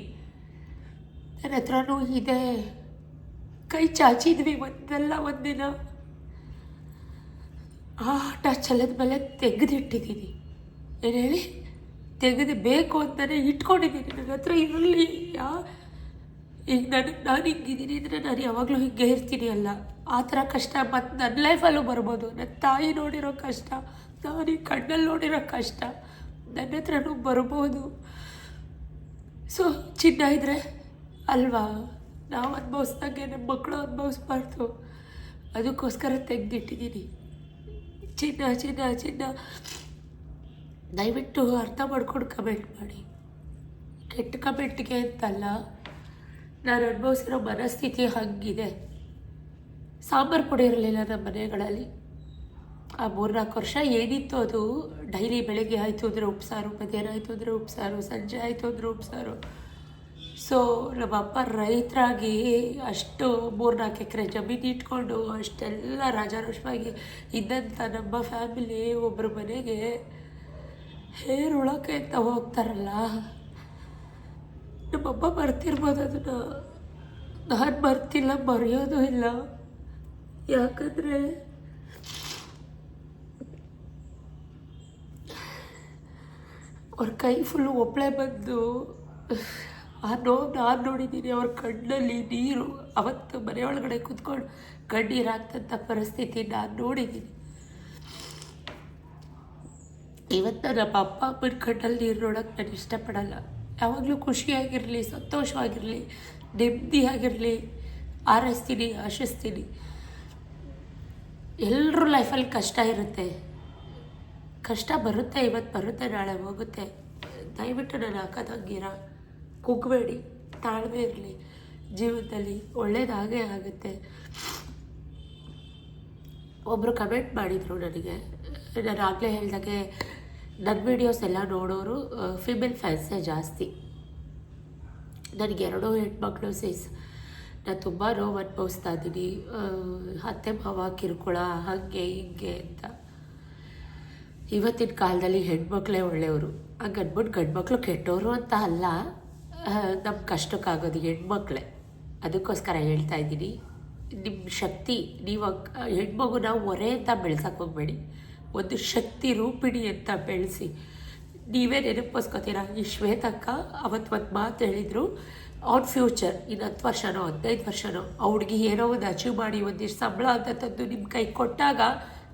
ನನ್ನ ಹತ್ರನೂ ಇದೆ, ಕೈ ಚಾಚಿದ್ವಿ ಒಂದಿನ. ಆ ಟಚಲ್ಲದ ಮೇಲೆ ತೆಗೆದಿಟ್ಟಿದ್ದೀನಿ. ಏನು ಹೇಳಿ, ತೆಗೆದು ಬೇಕು ಅಂತಲೇ ಇಟ್ಕೊಂಡಿದ್ದೀನಿ. ನನ್ನ ಹತ್ರ ಇರಲಿ. ಈಗ ನಾನು ಹಿಂಗಿದ್ದೀನಿ ಅಂದರೆ ನಾನು ಯಾವಾಗಲೂ ಹಿಂಗೆ ಇರ್ತೀನಿ ಅಲ್ಲ. ಆ ಥರ ಕಷ್ಟ ಮತ್ತು ನನ್ನ ಲೈಫಲ್ಲೂ ಬರ್ಬೋದು. ನನ್ನ ತಾಯಿ ನೋಡಿರೋ ಕಷ್ಟ, ನಾನು ಈ ಕಣ್ಣಲ್ಲಿ ನೋಡಿರೋ ಕಷ್ಟ ನನ್ನ ಹತ್ರನೂ ಬರ್ಬೋದು. ಸೊ ಚಿನ್ನ ಇದ್ದರೆ ಅಲ್ವಾ ನಾವು ಅನುಭವಿಸ್ದಂಗೆ ನಮ್ಮ ಮಕ್ಕಳು ಅನುಭವಿಸ್ಬಾರ್ದು. ಅದಕ್ಕೋಸ್ಕರ ತೆಗೆದಿಟ್ಟಿದ್ದೀನಿ ಚಿನ್ನ ಚಿನ್ನ ಚಿನ್ನ. ದಯವಿಟ್ಟು ಅರ್ಥ ಮಾಡ್ಕೊಂಡು ಕಮೆಂಟ್ ಮಾಡಿ. ಕೆಟ್ಟ ಕಮೆಂಟ್ಗೆ ಅಂತಲ್ಲ, ನಾನು ಅನುಭವಿಸಿರೋ ಮನಸ್ಥಿತಿ ಹಾಗಿದೆ. ಸಾಂಬಾರು ಪುಡಿ ಇರಲಿಲ್ಲ ನಮ್ಮ ಮನೆಗಳಲ್ಲಿ. ಆ 3-4 ವರ್ಷ ಏನಿತ್ತು ಅದು ಡೈಲಿ ಬೆಳಗ್ಗೆ ಆಯಿತು ಅಂದರೆ ಉಪ್ಸಾರು, ಮಧ್ಯಾಹ್ನ ಆಯಿತು ಅಂದರೆ ಉಪ್ಸಾರು, ಸಂಜೆ ಆಯಿತು ಅಂದರೆ ಉಪ್ಸಾರು. ಸೊ ನಮ್ಮ ಅಪ್ಪ ರೈತರಾಗಿ ಅಷ್ಟು 3-4 ಎಕರೆ ಜಮೀನು ಇಟ್ಕೊಂಡು ಅಷ್ಟೆಲ್ಲ ರಾಜಾರೋಷವಾಗಿ ಇದ್ದಂಥ ನಮ್ಮ ಫ್ಯಾಮಿಲಿ ಒಬ್ಬರ ಮನೆಗೆ ಹೇರ್ ಉಳಕ್ಕೆ ಅಂತ ಹೋಗ್ತಾರಲ್ಲ, ನಮ್ಮಪ್ಪ ಮರ್ತಿರ್ಬೋದು ಅದನ್ನು. ನಾನು ಮರ್ತಿಲ್ಲ, ಮರೆಯೋದು ಇಲ್ಲ. ಯಾಕಂದರೆ ಅವ್ರ ಕೈ ಫುಲ್ಲು ಒಪ್ಪಳೆ ಬಂದು ಆ ನೋವು ನಾನು ನೋಡಿದ್ದೀನಿ. ಅವ್ರ ಕಣ್ಣಲ್ಲಿ ನೀರು, ಅವತ್ತು ಮನೆಯೊಳಗಡೆ ಕೂತ್ಕೊಂಡು ಕಣ್ಣೀರು ಹಾಕ್ತಂಥ ಪರಿಸ್ಥಿತಿ ನಾನು ನೋಡಿದ್ದೀನಿ. ಇವತ್ತು ನಮ್ಮ ಅಪ್ಪ ಅಮ್ಮನ ಕಣ್ಣಲ್ಲಿ ನೀರು ನೋಡೋಕ್ಕೆ ನಾನು ಇಷ್ಟಪಡಲ್ಲ. ಯಾವಾಗಲೂ ಖುಷಿಯಾಗಿರಲಿ, ಸಂತೋಷವಾಗಿರಲಿ, ನೆಮ್ಮದಿಯಾಗಿರಲಿ ಆರೈಸ್ತೀನಿ, ಆಶಿಸ್ತೀನಿ. ಎಲ್ಲರೂ ಲೈಫಲ್ಲಿ ಕಷ್ಟ ಇರುತ್ತೆ, ಕಷ್ಟ ಬರುತ್ತೆ, ಇವತ್ತು ಬರುತ್ತೆ, ನಾಳೆ ಹೋಗುತ್ತೆ. ದಯವಿಟ್ಟು ನಾನು ಹಾಕೋದಂಗಿರ ಕುಗ್ಬೇಡಿ, ತಾಳ್ಮೆ ಇರಲಿ. ಜೀವನದಲ್ಲಿ ಒಳ್ಳೇದಾಗೇ ಆಗುತ್ತೆ. ಒಬ್ಬರು ಕಮೆಂಟ್ ಮಾಡಿದರು ನನಗೆ, ನಾನು ಆಗಲೇ ಹೇಳಿದಾಗೆ ನನ್ನ ವೀಡಿಯೋಸ್ ಎಲ್ಲ ನೋಡೋರು ಫಿಮೇಲ್ ಫ್ಯಾನ್ಸೇ ಜಾಸ್ತಿ. ನನಗೆ 2 ಹೆಣ್ಮಕ್ಳು ನಾನು ತುಂಬ ನೋವು ಅನುಭವಿಸ್ತಾ ಇದ್ದೀನಿ. ಅತ್ತೆ ಮಾವ ಕಿರುಕುಳ ಹಾಗೆ ಹಿಂಗೆ ಅಂತ. ಇವತ್ತಿನ ಕಾಲದಲ್ಲಿ ಹೆಣ್ಮಕ್ಳೇ ಒಳ್ಳೆಯವರು. ಹಂಗೆ ಅಂದ್ಬಿಟ್ಟು ಗಂಡ್ಮಕ್ಳು ಕೆಟ್ಟವರು ಅಂತ ಅಲ್ಲ, ನಮ್ಮ ಕಷ್ಟಕ್ಕಾಗೋದು ಹೆಣ್ಮಕ್ಳೇ. ಅದಕ್ಕೋಸ್ಕರ ಹೇಳ್ತಾ ಇದ್ದೀನಿ, ನಿಮ್ಮ ಶಕ್ತಿ, ನೀವು ಹೆಣ್ಮಗುನ ಹೊರೆ ಅಂತ ಬೆಳ್ಸಕ್ಕೆ ಹೋಗಬೇಡಿ, ಒಂದು ಶಕ್ತಿ ರೂಪಿಣಿ ಅಂತ ಬೆಳೆಸಿ. ನೀವೇ ನೆನಪಿಸ್ಕೋತೀರ, ಈ ಶ್ವೇತಕ್ಕ ಅವತ್ತು ಒಂದು ಮಾತು ಹೇಳಿದರು, ಅವ್ರ ಫ್ಯೂಚರ್ ಇನ್ನು 10 ವರ್ಷನೋ 15 ವರ್ಷನೋ ಆ ಹುಡುಗಿ ಏನೋ ಒಂದು ಅಚೀವ್ ಮಾಡಿ ಒಂದಿಷ್ಟು ಸಂಬಳ ಅಂತ ತಂದು ನಿಮ್ಮ ಕೈ ಕೊಟ್ಟಾಗ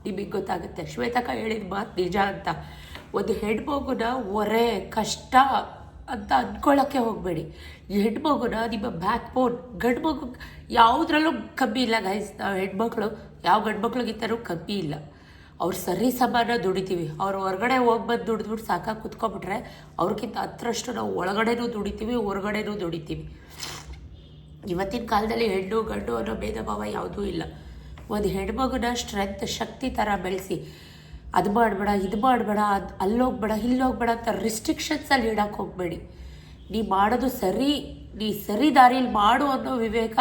ನಿಮಗೆ ಗೊತ್ತಾಗುತ್ತೆ ಶ್ವೇತಕ್ಕ ಹೇಳಿದ ಮಾತು ನಿಜ ಅಂತ. ಒಂದು ಹೆಣ್ಮಗುನ ಹೊರೆ ಕಷ್ಟ ಅಂತ ಅಂದ್ಕೊಳ್ಳೋಕ್ಕೆ ಹೋಗಬೇಡಿ. ಹೆಣ್ಮಗುನ ನಿಮ್ಮ ಬ್ಯಾಕ್ ಬೋನ್. ಗಂಡು ಮಗು ಯಾವುದ್ರಲ್ಲೂ ಕಮ್ಮಿ ಇಲ್ಲ ಗೈಸ್. ನಾವು ಹೆಣ್ಮಕ್ಳು ಯಾವ ಗಂಡು ಮಕ್ಳಿಗಿಂತನೂ ಕಮ್ಮಿ ಇಲ್ಲ. ಅವ್ರು ಸರಿ ಸಮಾನ ದುಡಿತೀವಿ. ಅವ್ರು ಹೊರಗಡೆ ಹೋಗ್ಬಂದು ದುಡಿದ್ಬಿಟ್ಟು ಸಾಕಾಗಿ ಕುತ್ಕೊಬಿಟ್ರೆ ಅವ್ರಿಗಿಂತ 10ರಷ್ಟು ನಾವು ಒಳಗಡೆನೂ ದುಡಿತೀವಿ, ಹೊರಗಡೆನೂ ದುಡಿತೀವಿ. ಇವತ್ತಿನ ಕಾಲದಲ್ಲಿ ಹೆಣ್ಣು ಗಂಡು ಅನ್ನೋ ಭೇದ ಭಾವ ಯಾವುದೂ ಇಲ್ಲ. ಒಂದು ಹೆಣ್ಮಗುನ ಸ್ಟ್ರೆಂತ್, ಶಕ್ತಿ ಥರ ಬೆಳೆಸಿ, ಅದು ಮಾಡಬೇಡ, ಇದು ಮಾಡಬೇಡ, ಅಲ್ಲೋಗ್ಬೇಡ, ಇಲ್ಲೋಗ್ಬೇಡ ಅಂತ ರಿಸ್ಟ್ರಿಕ್ಷನ್ಸಲ್ಲಿ ಇಡೋಕ್ಕೆ ಹೋಗಬೇಡಿ. ನೀ ಮಾಡೋದು ಸರಿ, ನೀ ಸರಿ ದಾರಿಯಲ್ಲಿ ಮಾಡು ಅನ್ನೋ ವಿವೇಕ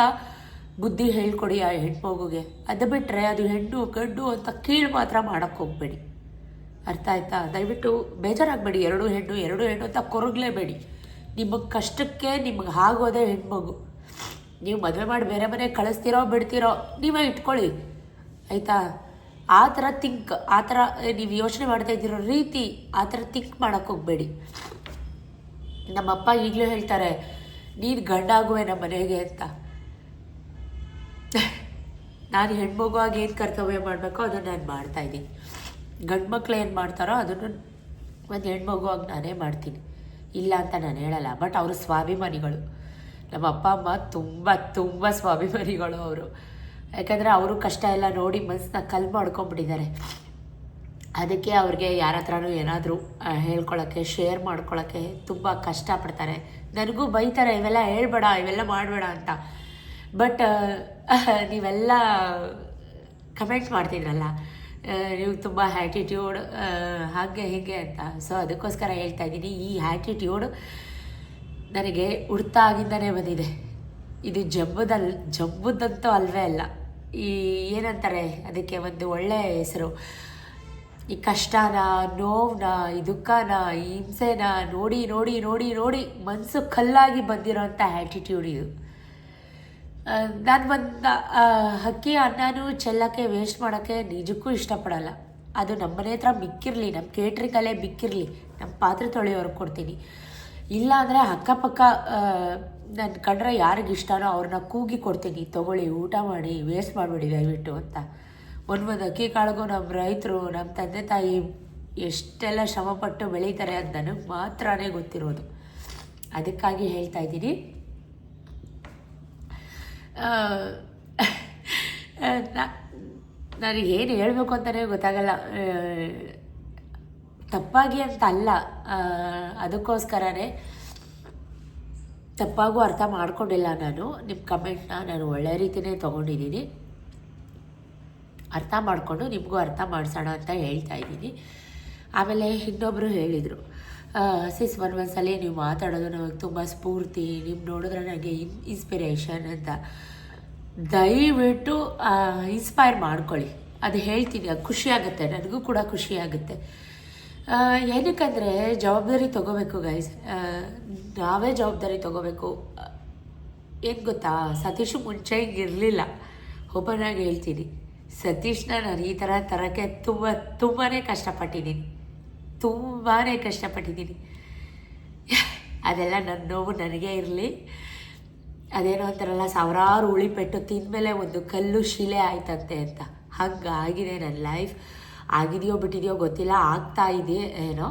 ಬುದ್ಧಿ ಹೇಳ್ಕೊಡಿ ಆ ಹೆಣ್ಮಗುಗೆ. ಅದು ಬಿಟ್ಟರೆ ಅದು ಹೆಣ್ಣು ಗಂಡು ಅಂತ ಕೀಳು ಮಾತ್ರ ಮಾಡೋಕ್ಕೆ ಹೋಗಬೇಡಿ. ಅರ್ಥ ಆಯ್ತಾ? ದಯವಿಟ್ಟು ಬೇಜಾರಾಗಬೇಡಿ. 2 ಹೆಣ್ಣು ಅಂತ ಕೊರಗಲೇಬೇಡಿ. ನಿಮಗೆ ಕಷ್ಟಕ್ಕೆ ನಿಮಗೆ ಆಗೋದೇ ಹೆಣ್ಮಗು. ನೀವು ಮದುವೆ ಮಾಡಿ ಬೇರೆ ಮನೆಗೆ ಕಳಿಸ್ತಿರೋ ಬಿಡ್ತಿರೋ ನೀವೇ ಇಟ್ಕೊಳ್ಳಿ, ಆಯಿತಾ? ಆ ಥರ ಆ ಥರ ನೀವು ಯೋಚನೆ ಮಾಡ್ತಾ ಇದ್ದಿರೋ ರೀತಿ ಆ ಥರ ಮಾಡೋಕ್ಕೆ ಹೋಗಬೇಡಿ. ನಮ್ಮಪ್ಪ ಈಗಲೂ ಹೇಳ್ತಾರೆ, ನೀನು ಗಂಡಾಗುವೆ ನಮ್ಮ ಮನೆಗೆ ಅಂತ. ನಾನು ಹೆಣ್ಮಗುವಾಗಿ ಏನು ಕರ್ತವ್ಯ ಮಾಡಬೇಕೋ ಅದನ್ನು ನಾನು ಮಾಡ್ತಾಯಿದ್ದೀನಿ. ಗಂಡು ಮಕ್ಳು ಏನು ಮಾಡ್ತಾರೋ ಅದನ್ನು ಒಂದು ಹೆಣ್ಮಗುವಾಗಿ ನಾನೇ ಮಾಡ್ತೀನಿ, ಇಲ್ಲ ಅಂತ ನಾನು ಹೇಳಲ್ಲ. ಬಟ್ ಅವರು ಸ್ವಾಭಿಮಾನಿಗಳು. ನಮ್ಮ ಅಪ್ಪ ಅಮ್ಮ ತುಂಬ ಸ್ವಾಭಿಮಾನಿಗಳು ಅವರು. ಯಾಕಂದರೆ ಅವರು ಕಷ್ಟ ಎಲ್ಲ ನೋಡಿ ಮನಸ್ಸನ್ನ ಕಲ್ ಮಾಡ್ಕೊಂಬಿಟ್ಟಿದ್ದಾರೆ. ಅದಕ್ಕೆ ಅವ್ರಿಗೆ ಯಾರ ಹತ್ರನೂ ಏನಾದರೂ ಹೇಳ್ಕೊಳ್ಳೋಕ್ಕೆ, ಶೇರ್ ಮಾಡ್ಕೊಳ್ಳೋಕ್ಕೆ ತುಂಬ ಕಷ್ಟಪಡ್ತಾರೆ. ನನಗೂ ಬೈತಾರೆ, ಇವೆಲ್ಲ ಹೇಳ್ಬೇಡ, ಇವೆಲ್ಲ ಮಾಡಬೇಡ ಅಂತ. ಬಟ್ ನೀವೆಲ್ಲ ಕಮೆಂಟ್ ಮಾಡ್ತಿದ್ರಲ್ಲ, ನೀವು ತುಂಬ ಆ್ಯಟಿಟ್ಯೂಡ್ ಹಾಗೆ ಹೀಗೆ ಅಂತ. ಸೊ ಅದಕ್ಕೋಸ್ಕರ ಹೇಳ್ತಾ ಇದ್ದೀನಿ, ಈ ಆ್ಯಟಿಟ್ಯೂಡ್ ನನಗೆ ಹುಡ್ತಾಗಿಂದನೇ ಬಂದಿದೆ. ಇದು ಜಂಬುದಂತೂ ಅಲ್ವೇ ಅಲ್ಲ. ಈ ಏನಂತಾರೆ ಅದಕ್ಕೆ ಒಂದು ಒಳ್ಳೆಯ ಹೆಸರು. ಈ ಕಷ್ಟನ, ನೋವನ್ನ, ಈ ದುಃಖನ, ಈ ಹಿಂಸೆನ ನೋಡಿ ನೋಡಿ ನೋಡಿ ನೋಡಿ ಮನಸ್ಸು ಕಲ್ಲಾಗಿ ಬಂದಿರೋಂಥ ಆ್ಯಟಿಟ್ಯೂಡ್ ಇದು. ನಾನು ಒಂದು ಅಕ್ಕಿ ಅನ್ನನೂ ಚೆಲ್ಲಕ್ಕೆ ವೇಸ್ಟ್ ಮಾಡೋಕ್ಕೆ ನಿಜಕ್ಕೂ ಇಷ್ಟಪಡಲ್ಲ. ಅದು ನಮ್ಮ ಮನೆ ಹತ್ರ ಮಿಕ್ಕಿರಲಿ, ನಮ್ಮ ಕೇಟ್ರಿಂಗಲ್ಲೇ ಮಿಕ್ಕಿರಲಿ, ನಮ್ಮ ಪಾತ್ರೆ ತೊಳೆಯೋರ್ಗೆ ಕೊಡ್ತೀನಿ. ಇಲ್ಲ ಅಂದರೆ ಅಕ್ಕಪಕ್ಕ ನನ್ನ ಕಂಡ್ರೆ ಯಾರಿಗೆ ಇಷ್ಟನೋ ಅವ್ರನ್ನ ಕೂಗಿ ಕೊಡ್ತೀನಿ, ತೊಗೊಳ್ಳಿ ಊಟ ಮಾಡಿ, ವೇಸ್ಟ್ ಮಾಡಿಬಿಡಿ ದಯವಿಟ್ಟು ಅಂತ. ಒಂದು ಅಕ್ಕಿ ಕಾಳಿಗೂ ನಮ್ಮ ರೈತರು, ನಮ್ಮ ತಂದೆ ತಾಯಿ ಎಷ್ಟೆಲ್ಲ ಶ್ರಮಪಟ್ಟು ಬೆಳೀತಾರೆ ಅಂತ ನನಗೆ ಮಾತ್ರನೇ ಗೊತ್ತಿರೋದು. ಅದಕ್ಕಾಗಿ ಹೇಳ್ತಾ ಇದ್ದೀನಿ. ನನಗೇನು ಹೇಳಬೇಕು ಅಂತಲೇ ಗೊತ್ತಾಗಲ್ಲ. ತಪ್ಪಾಗಿ ಅಂತ ಅಲ್ಲ, ಅದಕ್ಕೋಸ್ಕರನೇ ತಪ್ಪಾಗೂ ಅರ್ಥ ಮಾಡ್ಕೊಂಡಿಲ್ಲ. ನಾನು ನಿಮ್ಮ ಕಮೆಂಟ್ನ ನಾನು ಒಳ್ಳೆ ರೀತಿಯೇ ತೊಗೊಂಡಿದ್ದೀನಿ. ಅರ್ಥ ಮಾಡಿಕೊಂಡು ನಿಮಗೂ ಅರ್ಥ ಮಾಡಿಸೋಣ ಅಂತ ಹೇಳ್ತಾ ಇದ್ದೀನಿ. ಆಮೇಲೆ ಇನ್ನೊಬ್ಬರು ಹೇಳಿದರು, ಸಿಸ್ ಒಂದ್ಸಲಿ ನೀವು ಮಾತಾಡೋದು ನಮಗೆ ತುಂಬ ಸ್ಫೂರ್ತಿ, ನೀವು ನೋಡಿದ್ರೆ ನನಗೆ ಇನ್ಸ್ಪಿರೇಷನ್ ಅಂತ. ದಯವಿಟ್ಟು ಇನ್ಸ್ಪೈರ್ ಮಾಡ್ಕೊಳ್ಳಿ. ಅದು ಹೇಳ್ತೀನಿ, ಅದು ಖುಷಿಯಾಗುತ್ತೆ, ನನಗೂ ಕೂಡ ಖುಷಿಯಾಗುತ್ತೆ. ಏನಕ್ಕಂದರೆ ಜವಾಬ್ದಾರಿ ತೊಗೋಬೇಕು ಗೈಸ್, ನಾವೇ ಜವಾಬ್ದಾರಿ ತೊಗೋಬೇಕು. ಏನು ಗೊತ್ತಾ, ಸತೀಶು ಮುಂಚೆ ಹಿಂಗಿರಲಿಲ್ಲ. ಓಪನ್ ಆಗಿ ಹೇಳ್ತೀನಿ, ಸತೀಶ್ನ ನಾನು ಈ ಥರ ತರೋಕ್ಕೆ ತುಂಬಾ ಕಷ್ಟಪಟ್ಟಿದ್ದೀನಿ. ಅದೆಲ್ಲ ನನ್ನ ನೋವು ನನಗೇ ಇರಲಿ. ಅದೇನೋ ಅಂತಾರಲ್ಲ, ಸಾವಿರಾರು ಉಳಿಪೆಟ್ಟು ತಿಂದಮೇಲೆ ಒಂದು ಕಲ್ಲು ಶಿಲೆ ಆಯ್ತಂತೆ ಅಂತ, ಹಾಗಾಗಿದೆ ನನ್ನ ಲೈಫ್. ಆಗಿದೆಯೋ ಬಿಟ್ಟಿದೆಯೋ ಗೊತ್ತಿಲ್ಲ, ಆಗ್ತಾ ಇದೆ ಏನೋ.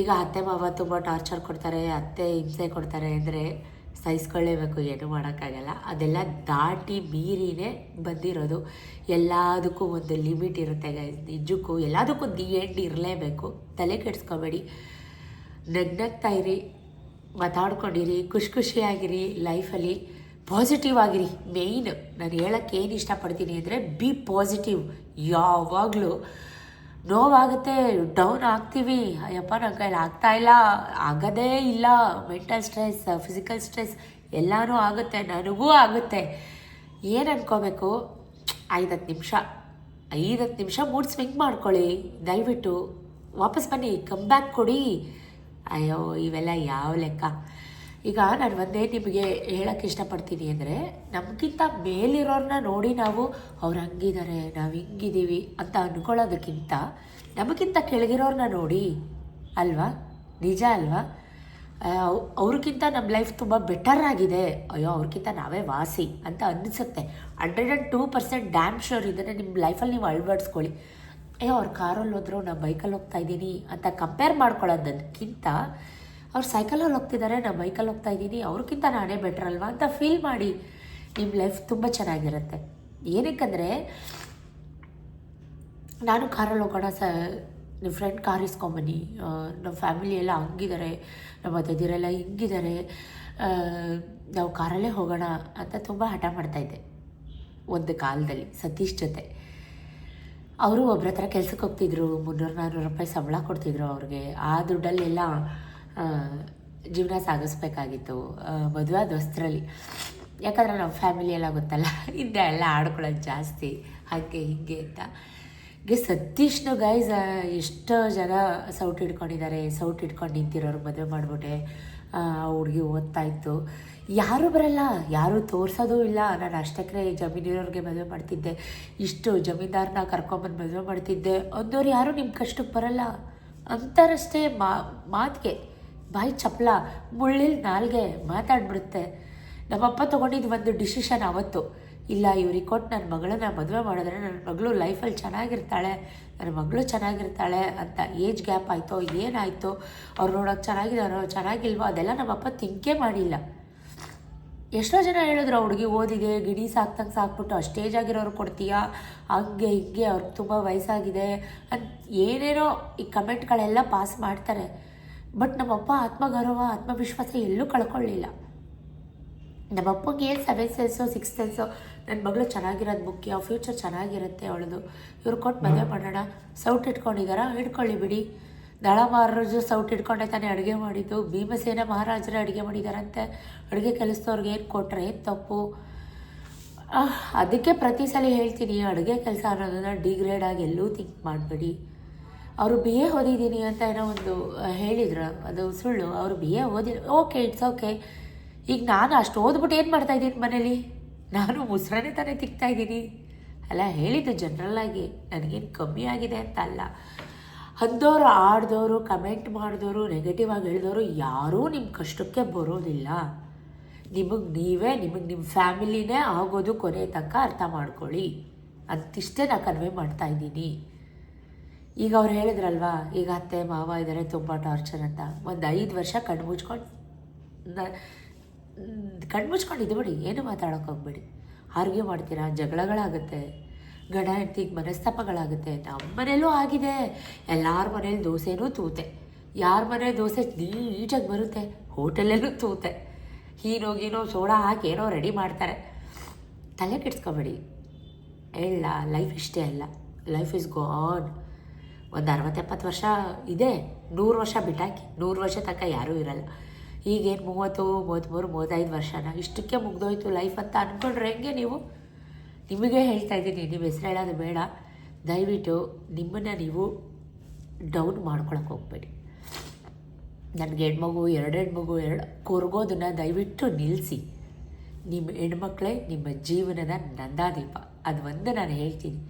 ಈಗ ಅತ್ತೆ ಮಾವ ತುಂಬ ಟಾರ್ಚರ್ ಕೊಡ್ತಾರೆ, ಅತ್ತೆ ಹಿಂಸೆ ಕೊಡ್ತಾರೆ ಅಂದರೆ ಸಹಿಸ್ಕೊಳ್ಳೇಬೇಕು, ಏನೂ ಮಾಡೋಕ್ಕಾಗಲ್ಲ. ಅದೆಲ್ಲ ದಾಟಿ ಮೀರಿನೇ ಬಂದಿರೋದು. ಎಲ್ಲದಕ್ಕೂ ಒಂದು ಲಿಮಿಟ್ ಇರುತ್ತೆ ಗೈಸ್, ನಿಜಕ್ಕೂ ಎಲ್ಲದಕ್ಕೂ ದಿ ಎಂಡ್ ಇರಲೇಬೇಕು. ತಲೆ ಕೆಡಿಸ್ಕೊಬೇಡಿ, ನಗ್ನಗ್ತಾ ಇರಿ, ಮಾತಾಡ್ಕೊಂಡಿರಿ, ಖುಷಿಯಾಗಿರಿ, ಲೈಫಲ್ಲಿ ಪಾಸಿಟಿವ್ ಆಗಿರಿ. ಮೇಯ್ನ್ ನಾನು ಹೇಳೋಕ್ಕೆ ಏನು ಇಷ್ಟಪಡ್ತೀನಿ ಅಂದರೆ, ಬಿ ಪಾಸಿಟಿವ್. ಯಾವಾಗಲೂ ನೋವಾಗುತ್ತೆ, ಡೌನ್ ಆಗ್ತೀವಿ, ಅಯ್ಯಪ್ಪ ನನ್ನ ಕೈಲಿ ಆಗ್ತಾಯಿಲ್ಲ, ಆಗೋದೇ ಇಲ್ಲ. ಮೆಂಟಲ್ ಸ್ಟ್ರೆಸ್, ಫಿಸಿಕಲ್ ಸ್ಟ್ರೆಸ್ ಎಲ್ಲನೂ ಆಗುತ್ತೆ, ನನಗೂ ಆಗುತ್ತೆ. ಏನು ಅನ್ಕೋಬೇಕು, 5-10 ನಿಮಿಷ ಮೂಡ್ ಸ್ವಿಂಗ್ ಮಾಡ್ಕೊಳ್ಳಿ, ದಯವಿಟ್ಟು ವಾಪಸ್ ಬನ್ನಿ, ಕಮ್ ಬ್ಯಾಕ್ ಕೊಡಿ. ಅಯ್ಯೋ ಇವೆಲ್ಲ ಯಾವ ಲೆಕ್ಕ. ಈಗ ನಾನು ಒಂದೇ ನಿಮಗೆ ಹೇಳೋಕ್ಕೆ ಇಷ್ಟಪಡ್ತೀನಿ ಅಂದರೆ, ನಮಗಿಂತ ಮೇಲಿರೋರನ್ನ ನೋಡಿ ನಾವು ಅವ್ರು ಹಂಗಿದ್ದಾರೆ, ನಾವು ಹಿಂಗಿದ್ದೀವಿ ಅಂತ ಅಂದ್ಕೊಳ್ಳೋದಕ್ಕಿಂತ ನಮಗಿಂತ ಕೆಳಗಿರೋರನ್ನ ನೋಡಿ ಅಲ್ವಾ, ನಿಜ ಅಲ್ವಾ? ಅವ್ರಿಗಿಂತ ನಮ್ಮ ಲೈಫ್ ತುಂಬ ಬೆಟರ್ ಆಗಿದೆ, ಅಯ್ಯೋ ಅವ್ರಿಗಿಂತ ನಾವೇ ವಾಸಿ ಅಂತ ಅನಿಸುತ್ತೆ. 102% ಡ್ಯಾಮ್ ಶೋರ್ ಇದನ್ನು ನಿಮ್ಮ ಲೈಫಲ್ಲಿ ನೀವು ಅಳವಡಿಸ್ಕೊಳ್ಳಿ. ಅಯ್ಯೋ ಅವ್ರು ಕಾರಲ್ಲಿ ಹೋದ್ರು, ನಾನು ಬೈಕಲ್ಲಿ ಹೋಗ್ತಾ ಇದ್ದೀನಿ ಅಂತ ಕಂಪೇರ್ ಮಾಡ್ಕೊಳ್ಳೋದಕ್ಕಿಂತ, ಅವ್ರು ಸೈಕಲಲ್ಲಿ ಹೋಗ್ತಿದ್ದಾರೆ, ನಾನು ಬೈಕಲ್ಲಿ ಹೋಗ್ತಾ ಇದ್ದೀನಿ, ಅವ್ರಿಗಿಂತ ನಾನೇ ಬೆಟ್ರ್ ಅಲ್ವಾ ಅಂತ ಫೀಲ್ ಮಾಡಿ. ನಿಮ್ಮ ಲೈಫ್ ತುಂಬ ಚೆನ್ನಾಗಿರುತ್ತೆ. ಏನಕ್ಕಂದರೆ, ನಾನು ಕಾರಲ್ಲಿ ಹೋಗೋಣ, ನಿಮ್ಮ ಫ್ರೆಂಡ್ ಕಾರ್ ಇಸ್ಕೊಂಬನ್ನಿ, ನಮ್ಮ ಫ್ಯಾಮಿಲಿ ಎಲ್ಲ ಹಂಗಿದ್ದಾರೆ, ನಮ್ಮ ಅಜ್ಜದಿರೆಲ್ಲ ಹಿಂಗಿದ್ದಾರೆ, ನಾವು ಕಾರಲ್ಲೇ ಹೋಗೋಣ ಅಂತ ತುಂಬ ಹಠ ಮಾಡ್ತಾಯಿದ್ದೆ ಒಂದು ಕಾಲದಲ್ಲಿ ಸತೀಶ್ ಜೊತೆ. ಅವರು ಒಬ್ಬರ ಹತ್ರ ಕೆಲ್ಸಕ್ಕೆ ಹೋಗ್ತಿದ್ರು, 300-400 ರೂಪಾಯಿ ಸಂಬಳ ಕೊಡ್ತಿದ್ರು ಅವ್ರಿಗೆ. ಆ ದುಡ್ಡಲ್ಲೆಲ್ಲ ಜೀವನ ಸಾಗಿಸ್ಬೇಕಾಗಿತ್ತು ಮದುವೆ ಆದ ಹೊಸ್ತ್ರಲ್ಲಿ. ಯಾಕಂದರೆ ನಮ್ಮ ಫ್ಯಾಮಿಲಿ ಎಲ್ಲ ಗೊತ್ತಲ್ಲ, ಹಿಂದೆ ಎಲ್ಲ ಆಡ್ಕೊಳ್ಳೋದು ಜಾಸ್ತಿ, ಹಾಗೆ ಹೀಗೆ ಅಂತ. ಸತೀಶ್ನು ಗೈಸ್ ಎಷ್ಟೋ ಜನ ಸೌಟ್ ಹಿಡ್ಕೊಂಡು ನಿಂತಿರೋರು ಮದುವೆ ಮಾಡಿಬಿಟ್ಟೆ. ಹುಡುಗಿ ಓದ್ತಾಯಿತ್ತು, ಯಾರೂ ಬರಲ್ಲ, ಯಾರೂ ತೋರಿಸೋದೂ ಇಲ್ಲ. ನಾನು ಅಷ್ಟಕ್ಕೆ ಜಮೀನಿರೋರಿಗೆ ಮದುವೆ ಮಾಡ್ತಿದ್ದೆ, ಇಷ್ಟು ಜಮೀನ್ದಾರನ್ನ ಕರ್ಕೊಂಬಂದು ಮದುವೆ ಮಾಡ್ತಿದ್ದೆ ಅಂದವ್ರು ಯಾರೂ ನಿಮ್ಮ ಕಷ್ಟಕ್ಕೆ ಬರಲ್ಲ ಅಂತಾರಷ್ಟೇ. ಮಾತಿಗೆ ಬಾಯಿ ಚಪ್ಪಲ, ಮುಳ್ಳಿಲ್ ನಾಲ್ಗೆ ಮಾತಾಡ್ಬಿಡುತ್ತೆ. ನಮ್ಮಪ್ಪ ತೊಗೊಂಡಿದ್ದು ಒಂದು ಡಿಸಿಷನ್ ಅವತ್ತು, ಇಲ್ಲ ಇವ್ರಿಗೆ ಕೊಟ್ಟು ನನ್ನ ಮಗಳನ್ನ ಮದುವೆ ಮಾಡಿದ್ರೆ ನನ್ನ ಮಗಳು ಲೈಫಲ್ಲಿ ಚೆನ್ನಾಗಿರ್ತಾಳೆ, ನನ್ನ ಮಗಳು ಚೆನ್ನಾಗಿರ್ತಾಳೆ ಅಂತ. ಏಜ್ ಗ್ಯಾಪ್ ಆಯಿತೋ ಏನಾಯಿತೋ, ಅವ್ರು ನೋಡೋಕೆ ಚೆನ್ನಾಗಿದ್ದಾರೋ ಚೆನ್ನಾಗಿಲ್ವೋ ಅದೆಲ್ಲ ನಮ್ಮಪ್ಪ ಥಿಂಕೇ ಮಾಡಿಲ್ಲ. ಎಷ್ಟೋ ಜನ ಹೇಳಿದ್ರು, ಹುಡುಗಿ ಓದಿದೆ, ಗಿಡಿ ಸಾಕ್ಬಿಟ್ಟು ಅಷ್ಟು ಏಜ್ ಆಗಿರೋರು ಕೊಡ್ತೀಯಾ, ಹಂಗೆ ಹಿಂಗೆ, ಅವ್ರಿಗೆ ತುಂಬ ವಯಸ್ಸಾಗಿದೆ ಅಂತ ಏನೇನೋ ಈ ಕಮೆಂಟ್ಗಳೆಲ್ಲ ಪಾಸ್ ಮಾಡ್ತಾರೆ. ಬಟ್ ನಮ್ಮಪ್ಪ ಆತ್ಮಗೌರವ, ಆತ್ಮವಿಶ್ವಾಸ ಎಲ್ಲೂ ಕಳ್ಕೊಳ್ಳಿಲ್ಲ. ನಮ್ಮಪ್ಪಂಗೆ ಏನು 7th ಸೆನ್ಸೋ 6th ಸೆನ್ಸೋ, ನನ್ನ ಮಗಳು ಚೆನ್ನಾಗಿರೋದು ಮುಖ್ಯ, ಫ್ಯೂಚರ್ ಚೆನ್ನಾಗಿರುತ್ತೆ ಅವಳದು, ಇವ್ರು ಕೊಟ್ಟು ಮದುವೆ ಮಾಡೋಣ. ಸೌಟ್ ಇಟ್ಕೊಂಡಿದ್ದಾರಾ, ಹಿಡ್ಕೊಳ್ಳಿ ಬಿಡಿ. ದಳ ಮಹಾರಾಜರು ಸೌಟ್ ಇಟ್ಕೊಂಡೆ ತಾನೇ ಅಡುಗೆ ಮಾಡಿದ್ದು, ಭೀಮಸೇನ ಮಹಾರಾಜರೇ ಅಡುಗೆ ಮಾಡಿದಾರಂತೆ. ಅಡುಗೆ ಕೆಲಸದವ್ರಿಗೆ ಏನು ಕೊಟ್ಟರೆ ಏನು ತಪ್ಪು? ಅದಕ್ಕೆ ಪ್ರತಿ ಸಲ ಹೇಳ್ತೀನಿ, ಅಡುಗೆ ಕೆಲಸ ಅನ್ನೋದನ್ನು ಡಿಗ್ರೇಡ್ ಆಗಿ ಎಲ್ಲೂ ಥಿಂಕ್ ಮಾಡಬೇಡಿ. ಅವರು BA ಓದಿದ್ದೀನಿ ಅಂತ ಏನೋ ಒಂದು ಹೇಳಿದ್ರು, ಅದು ಸುಳ್ಳು. ಅವರು BA ಓಕೆ, ಇಟ್ಸ್ ಓಕೆ. ಈಗ ನಾನು ಅಷ್ಟು ಓದ್ಬಿಟ್ಟು ಏನು ಮಾಡ್ತಾಯಿದ್ದೀನಿ ಮನೇಲಿ? ನಾನು ಮುಸ್ರನೇ ತಾನೇ ತಿಕ್ತಾಯಿದ್ದೀನಿ ಅಲ್ಲ. ಹೇಳಿದ್ದು ಜನರಲ್ಲಾಗಿ, ನನಗೇನು ಕಮ್ಮಿ ಆಗಿದೆ ಅಂತ ಅಲ್ಲ. ಅಂದವರು ಆಡ್ದವರು ಕಮೆಂಟ್ ಮಾಡಿದವರು ನೆಗೆಟಿವ್ ಆಗಿ ಹೇಳಿದವರು ಯಾರೂ ನಿಮ್ಮ ಕಷ್ಟಕ್ಕೆ ಬರೋದಿಲ್ಲ. ನಿಮಗೆ ನಿಮ್ಮ ಫ್ಯಾಮಿಲಿನೇ ಆಗೋದು ಕೊನೆ ತನಕ ಅರ್ಥ ಮಾಡ್ಕೊಳ್ಳಿ ಅಂತಿಷ್ಟೇ ನಾನು ಕನ್ವೆ ಮಾಡ್ತಾಯಿದ್ದೀನಿ. ಈಗ ಅವ್ರು ಹೇಳಿದ್ರಲ್ವಾ, ಈಗ ಅತ್ತೆ ಮಾವ ಇದ್ದಾರೆ ತುಂಬ ಟಾರ್ಚರ್ ಅಂತ. ಒಂದು 5 ವರ್ಷ ಕಣ್ಮುಚ್ಕೊಂಡು ಇದ್ಬಿಡಿ, ಏನು ಮಾತಾಡೋಕೆ ಹೋಗ್ಬೇಡಿ. ಆರ್ಗ್ಯೂ ಮಾಡ್ತೀರಾ, ಜಗಳಗಳಾಗುತ್ತೆ, ಗಂಡ ಹೆಂಡ್ತಿಗೆ ಮನಸ್ತಾಪಗಳಾಗುತ್ತೆ. ನಮ್ಮ ಮನೇಲೂ ಆಗಿದೆ. ಎಲ್ಲರ ಮನೇಲಿ ದೋಸೆನೂ ತೂತೆ. ಯಾರ ಮನೆ ದೋಸೆ ನೀಟಾಗಿ ಬರುತ್ತೆ, ಹೋಟೆಲಲ್ಲೂ ತೂತೆ. ಹೀನೋ ಸೋಡಾ ಹಾಕಿ ಏನೋ ರೆಡಿ ಮಾಡ್ತಾರೆ. ತಲೆ ಕೆಡ್ಸ್ಕೊಬೇಡಿ. ಹೇಳ, ಲೈಫ್ ಇಷ್ಟೇ ಅಲ್ಲ, ಲೈಫ್ ಇಸ್ ಗಾನ್. ಒಂದು 60-70 ವರ್ಷ ಇದೆ, 100 ವರ್ಷ ಬಿಟ್ಟಾಕಿ, 100 ವರ್ಷ ತನಕ ಯಾರೂ ಇರಲ್ಲ. ಈಗೇನು 30, 33, 35 ವರ್ಷನ ಇಷ್ಟಕ್ಕೆ ಮುಗ್ದೋಯ್ತು ಲೈಫ್ ಅಂತ ಅಂದ್ಕೊಂಡ್ರೆ ಹೆಂಗೆ ನೀವು? ನಿಮಗೆ ಹೇಳ್ತಾ ಇದ್ದೀನಿ, ನಿಮ್ಮ ಹೆಸರು ಹೇಳೋದು ಬೇಡ. ದಯವಿಟ್ಟು ನಿಮ್ಮನ್ನು ನೀವು ಡೌನ್ ಮಾಡ್ಕೊಳಕ್ಕೆ ಹೋಗ್ಬೇಡಿ. ನನಗೆ ಹೆಣ್ಮಗು, 2 ಹೆಣ್ಮಗು, 2 ಕೊರಗೋದನ್ನು ದಯವಿಟ್ಟು ನಿಲ್ಲಿಸಿ. ನಿಮ್ಮ ಹೆಣ್ಮಕ್ಳೇ ನಿಮ್ಮ ಜೀವನದ ನಂದಾದೀಪ. ಅದು ಒಂದು ನಾನು ಹೇಳ್ತೀನಿ,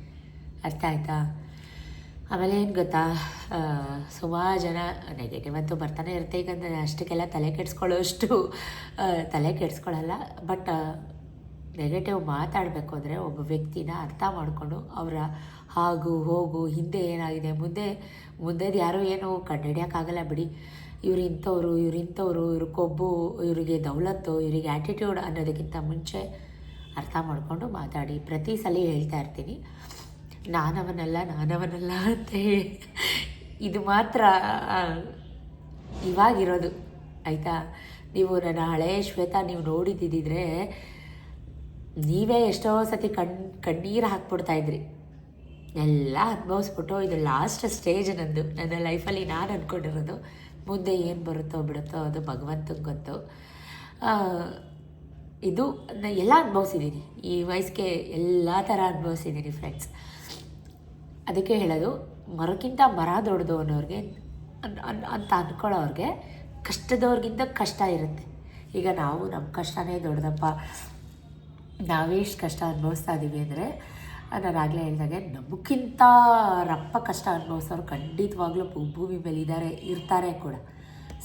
ಅರ್ಥ ಆಯಿತಾ? ಆಮೇಲೆ ಏನು ಗೊತ್ತಾ, ಸುಮಾರು ಜನ ನೆಗೆಟಿವ್ ಅಂತೂ ಬರ್ತಾನೆ ಇರುತ್ತೆ. ಈಗ ಅಷ್ಟಕ್ಕೆಲ್ಲ ತಲೆ ಕೆಡಿಸ್ಕೊಳ್ಳೋಷ್ಟು ತಲೆ ಕೆಡಿಸ್ಕೊಳ್ಳಲ್ಲ. ಬಟ್ ನೆಗೆಟಿವ್ ಮಾತಾಡಬೇಕು ಅಂದರೆ ಒಬ್ಬ ವ್ಯಕ್ತಿನ ಅರ್ಥ ಮಾಡಿಕೊಂಡು ಅವರ ಹಾಗು ಹೋಗು, ಹಿಂದೆ ಏನಾಗಿದೆ, ಮುಂದೆದು ಯಾರೂ ಏನು ಕಂಡುಹಿಡಿಯೋಕ್ಕಾಗಲ್ಲ ಬಿಡಿ. ಇವ್ರು ಇಂಥವ್ರು, ಇವ್ರ ಕೊಬ್ಬು, ಇವರಿಗೆ ದೌಲತ್ತು, ಇವರಿಗೆ ಆ್ಯಟಿಟ್ಯೂಡ್ ಅನ್ನೋದಕ್ಕಿಂತ ಮುಂಚೆ ಅರ್ಥ ಮಾಡಿಕೊಂಡು ಮಾತಾಡಿ. ಪ್ರತಿ ಸಲ ಹೇಳ್ತಾ ಇರ್ತೀನಿ, ನಾನವನಲ್ಲ ಅಂತ ಇದು ಮಾತ್ರ ಇವಾಗಿರೋದು, ಆಯಿತಾ? ನೀವು ನನ್ನ ಹಳೆಯ ಶ್ವೇತಾ ನೀವು ನೋಡಿದ್ದಿದ್ರೆ ನೀವೇ ಎಷ್ಟೋ ಸತಿ ಕಣ್ಣೀರು ಹಾಕ್ಬಿಡ್ತಾಯಿದ್ರಿ. ಎಲ್ಲ ಅನುಭವಿಸ್ಬಿಟ್ಟು ಇದು ಲಾಸ್ಟ್ ಸ್ಟೇಜ್ ನನ್ನ ಲೈಫಲ್ಲಿ ನಾನು ಅಂದ್ಕೊಂಡಿರೋದು. ಮುಂದೆ ಏನು ಬರುತ್ತೋ ಬಿಡುತ್ತೋ ಅದು ಭಗವಂತನಿಗೆ ಗೊತ್ತು. ಇದು ಎಲ್ಲ ಅನುಭವಿಸಿದ್ದೀನಿ, ಈ ವಯಸ್ಸಿಗೆ ಎಲ್ಲ ಥರ ಅನುಭವಿಸಿದ್ದೀನಿ ಫ್ರೆಂಡ್ಸ್. ಅದಕ್ಕೆ ಹೇಳೋದು, ಮರಕ್ಕಿಂತ ಮರ ದೊಡ್ಡದು ಅನ್ನೋರಿಗೆ ಅಂತ ಅಂದ್ಕೊಳ್ಳೋರಿಗೆ ಕಷ್ಟದವ್ರಿಗಿಂತ ಕಷ್ಟ ಇರುತ್ತೆ. ಈಗ ನಾವು ನಮ್ಮ ಕಷ್ಟನೇ ದೊಡ್ಡದಪ್ಪ, ನಾವೆಷ್ಟು ಕಷ್ಟ ಅನುಭವಿಸ್ತಾ ಇದ್ದೀವಿ ಅಂದರೆ, ನಾನು ಆಗಲೇ ಹೇಳಿದಾಗೆ ನಮಗಿಂತ ರಪ್ಪ ಕಷ್ಟ ಅನುಭವಿಸೋರು ಖಂಡಿತವಾಗ್ಲೂ ಭೂಮಿ ಮೇಲೆ ಇರ್ತಾರೆ ಕೂಡ.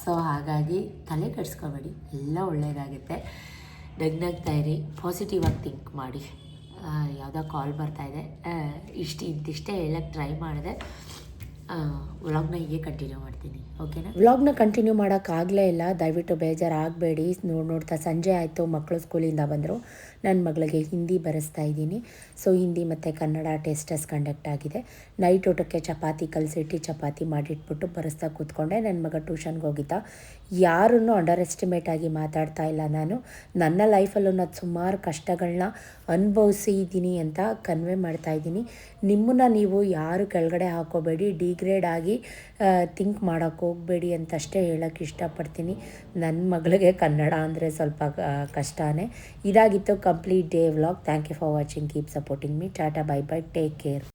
ಸೊ ಹಾಗಾಗಿ ತಲೆ ಕೆಡಿಸ್ಕೊಬೇಡಿ, ಎಲ್ಲ ಒಳ್ಳೆಯದಾಗುತ್ತೆ. ನಗ್ನಗ್ತಾ ಇರಿ, ಪಾಸಿಟಿವ್ ಆಗಿ ಥಿಂಕ್ ಮಾಡಿ. ಯಾವುದೋ ಕಾಲ್ ಬರ್ತಾಯಿದೆ, ಇಂತಿಷ್ಟೇ ಹೇಳೋಕ್ಕೆ ಟ್ರೈ ಮಾಡಿದೆ. ವ್ಲಾಗ್ನ ಹೀಗೆ ಕಂಟಿನ್ಯೂ ಮಾಡ್ತೀನಿ, ಓಕೆನಾ? ವ್ಲಾಗ್ನ ಕಂಟಿನ್ಯೂ ಮಾಡೋಕ್ಕಾಗಲೇ ಇಲ್ಲ, ದಯವಿಟ್ಟು ಬೇಜಾರಾಗಬೇಡಿ. ನೋಡ್ತಾ ಸಂಜೆ ಆಯಿತು, ಮಕ್ಕಳು ಸ್ಕೂಲಿಂದ ಬಂದರು. ನನ್ನ ಮಗಳಿಗೆ ಹಿಂದಿ ಬರೆಸ್ತಾ ಇದ್ದೀನಿ. ಸೊ ಹಿಂದಿ ಮತ್ತು ಕನ್ನಡ ಟೆಸ್ಟ್ ಕಂಡಕ್ಟ್ ಆಗಿದೆ. ನೈಟ್ ಊಟಕ್ಕೆ ಚಪಾತಿ ಕಲಸಿಟ್ಟು ಚಪಾತಿ ಮಾಡಿಟ್ಬಿಟ್ಟು ಬರೆಸ್ತಾ ಕೂತ್ಕೊಂಡೆ. ನನ್ನ ಮಗ ಟ್ಯೂಷನ್ಗೆ ಹೋಗಿದ್ದ. ಯಾರನ್ನೂ ಅಂಡರ್ ಎಸ್ಟಿಮೇಟ್ ಆಗಿ ಮಾತಾಡ್ತಾ ಇಲ್ಲ. ನಾನು ನನ್ನ ಲೈಫಲ್ಲೂ ನಾನು ಸುಮಾರು ಕಷ್ಟಗಳನ್ನ ಅನುಭವಿಸಿದ್ದೀನಿ ಅಂತ ಕನ್ವೆ ಮಾಡ್ತಾಯಿದ್ದೀನಿ. ನಿಮ್ಮನ್ನು ನೀವು ಯಾರು ಕೆಳಗಡೆ ಹಾಕೋಬೇಡಿ, ಡಿಗ್ರೇಡ್ ಆಗಿ ಥಿಂಕ್ ಮಾಡೋಕ್ಕೆ ಹೋಗಬೇಡಿ ಅಂತಷ್ಟೇ ಹೇಳೋಕ್ಕೆ ಇಷ್ಟಪಡ್ತೀನಿ. ನನ್ನ ಮಗಳಿಗೆ ಕನ್ನಡ ಅಂದರೆ ಸ್ವಲ್ಪ ಕಷ್ಟನೇ. ಇದಾಗಿತ್ತು complete day vlog. Thank you for watching. Keep supporting me. Tata, bye bye, take care.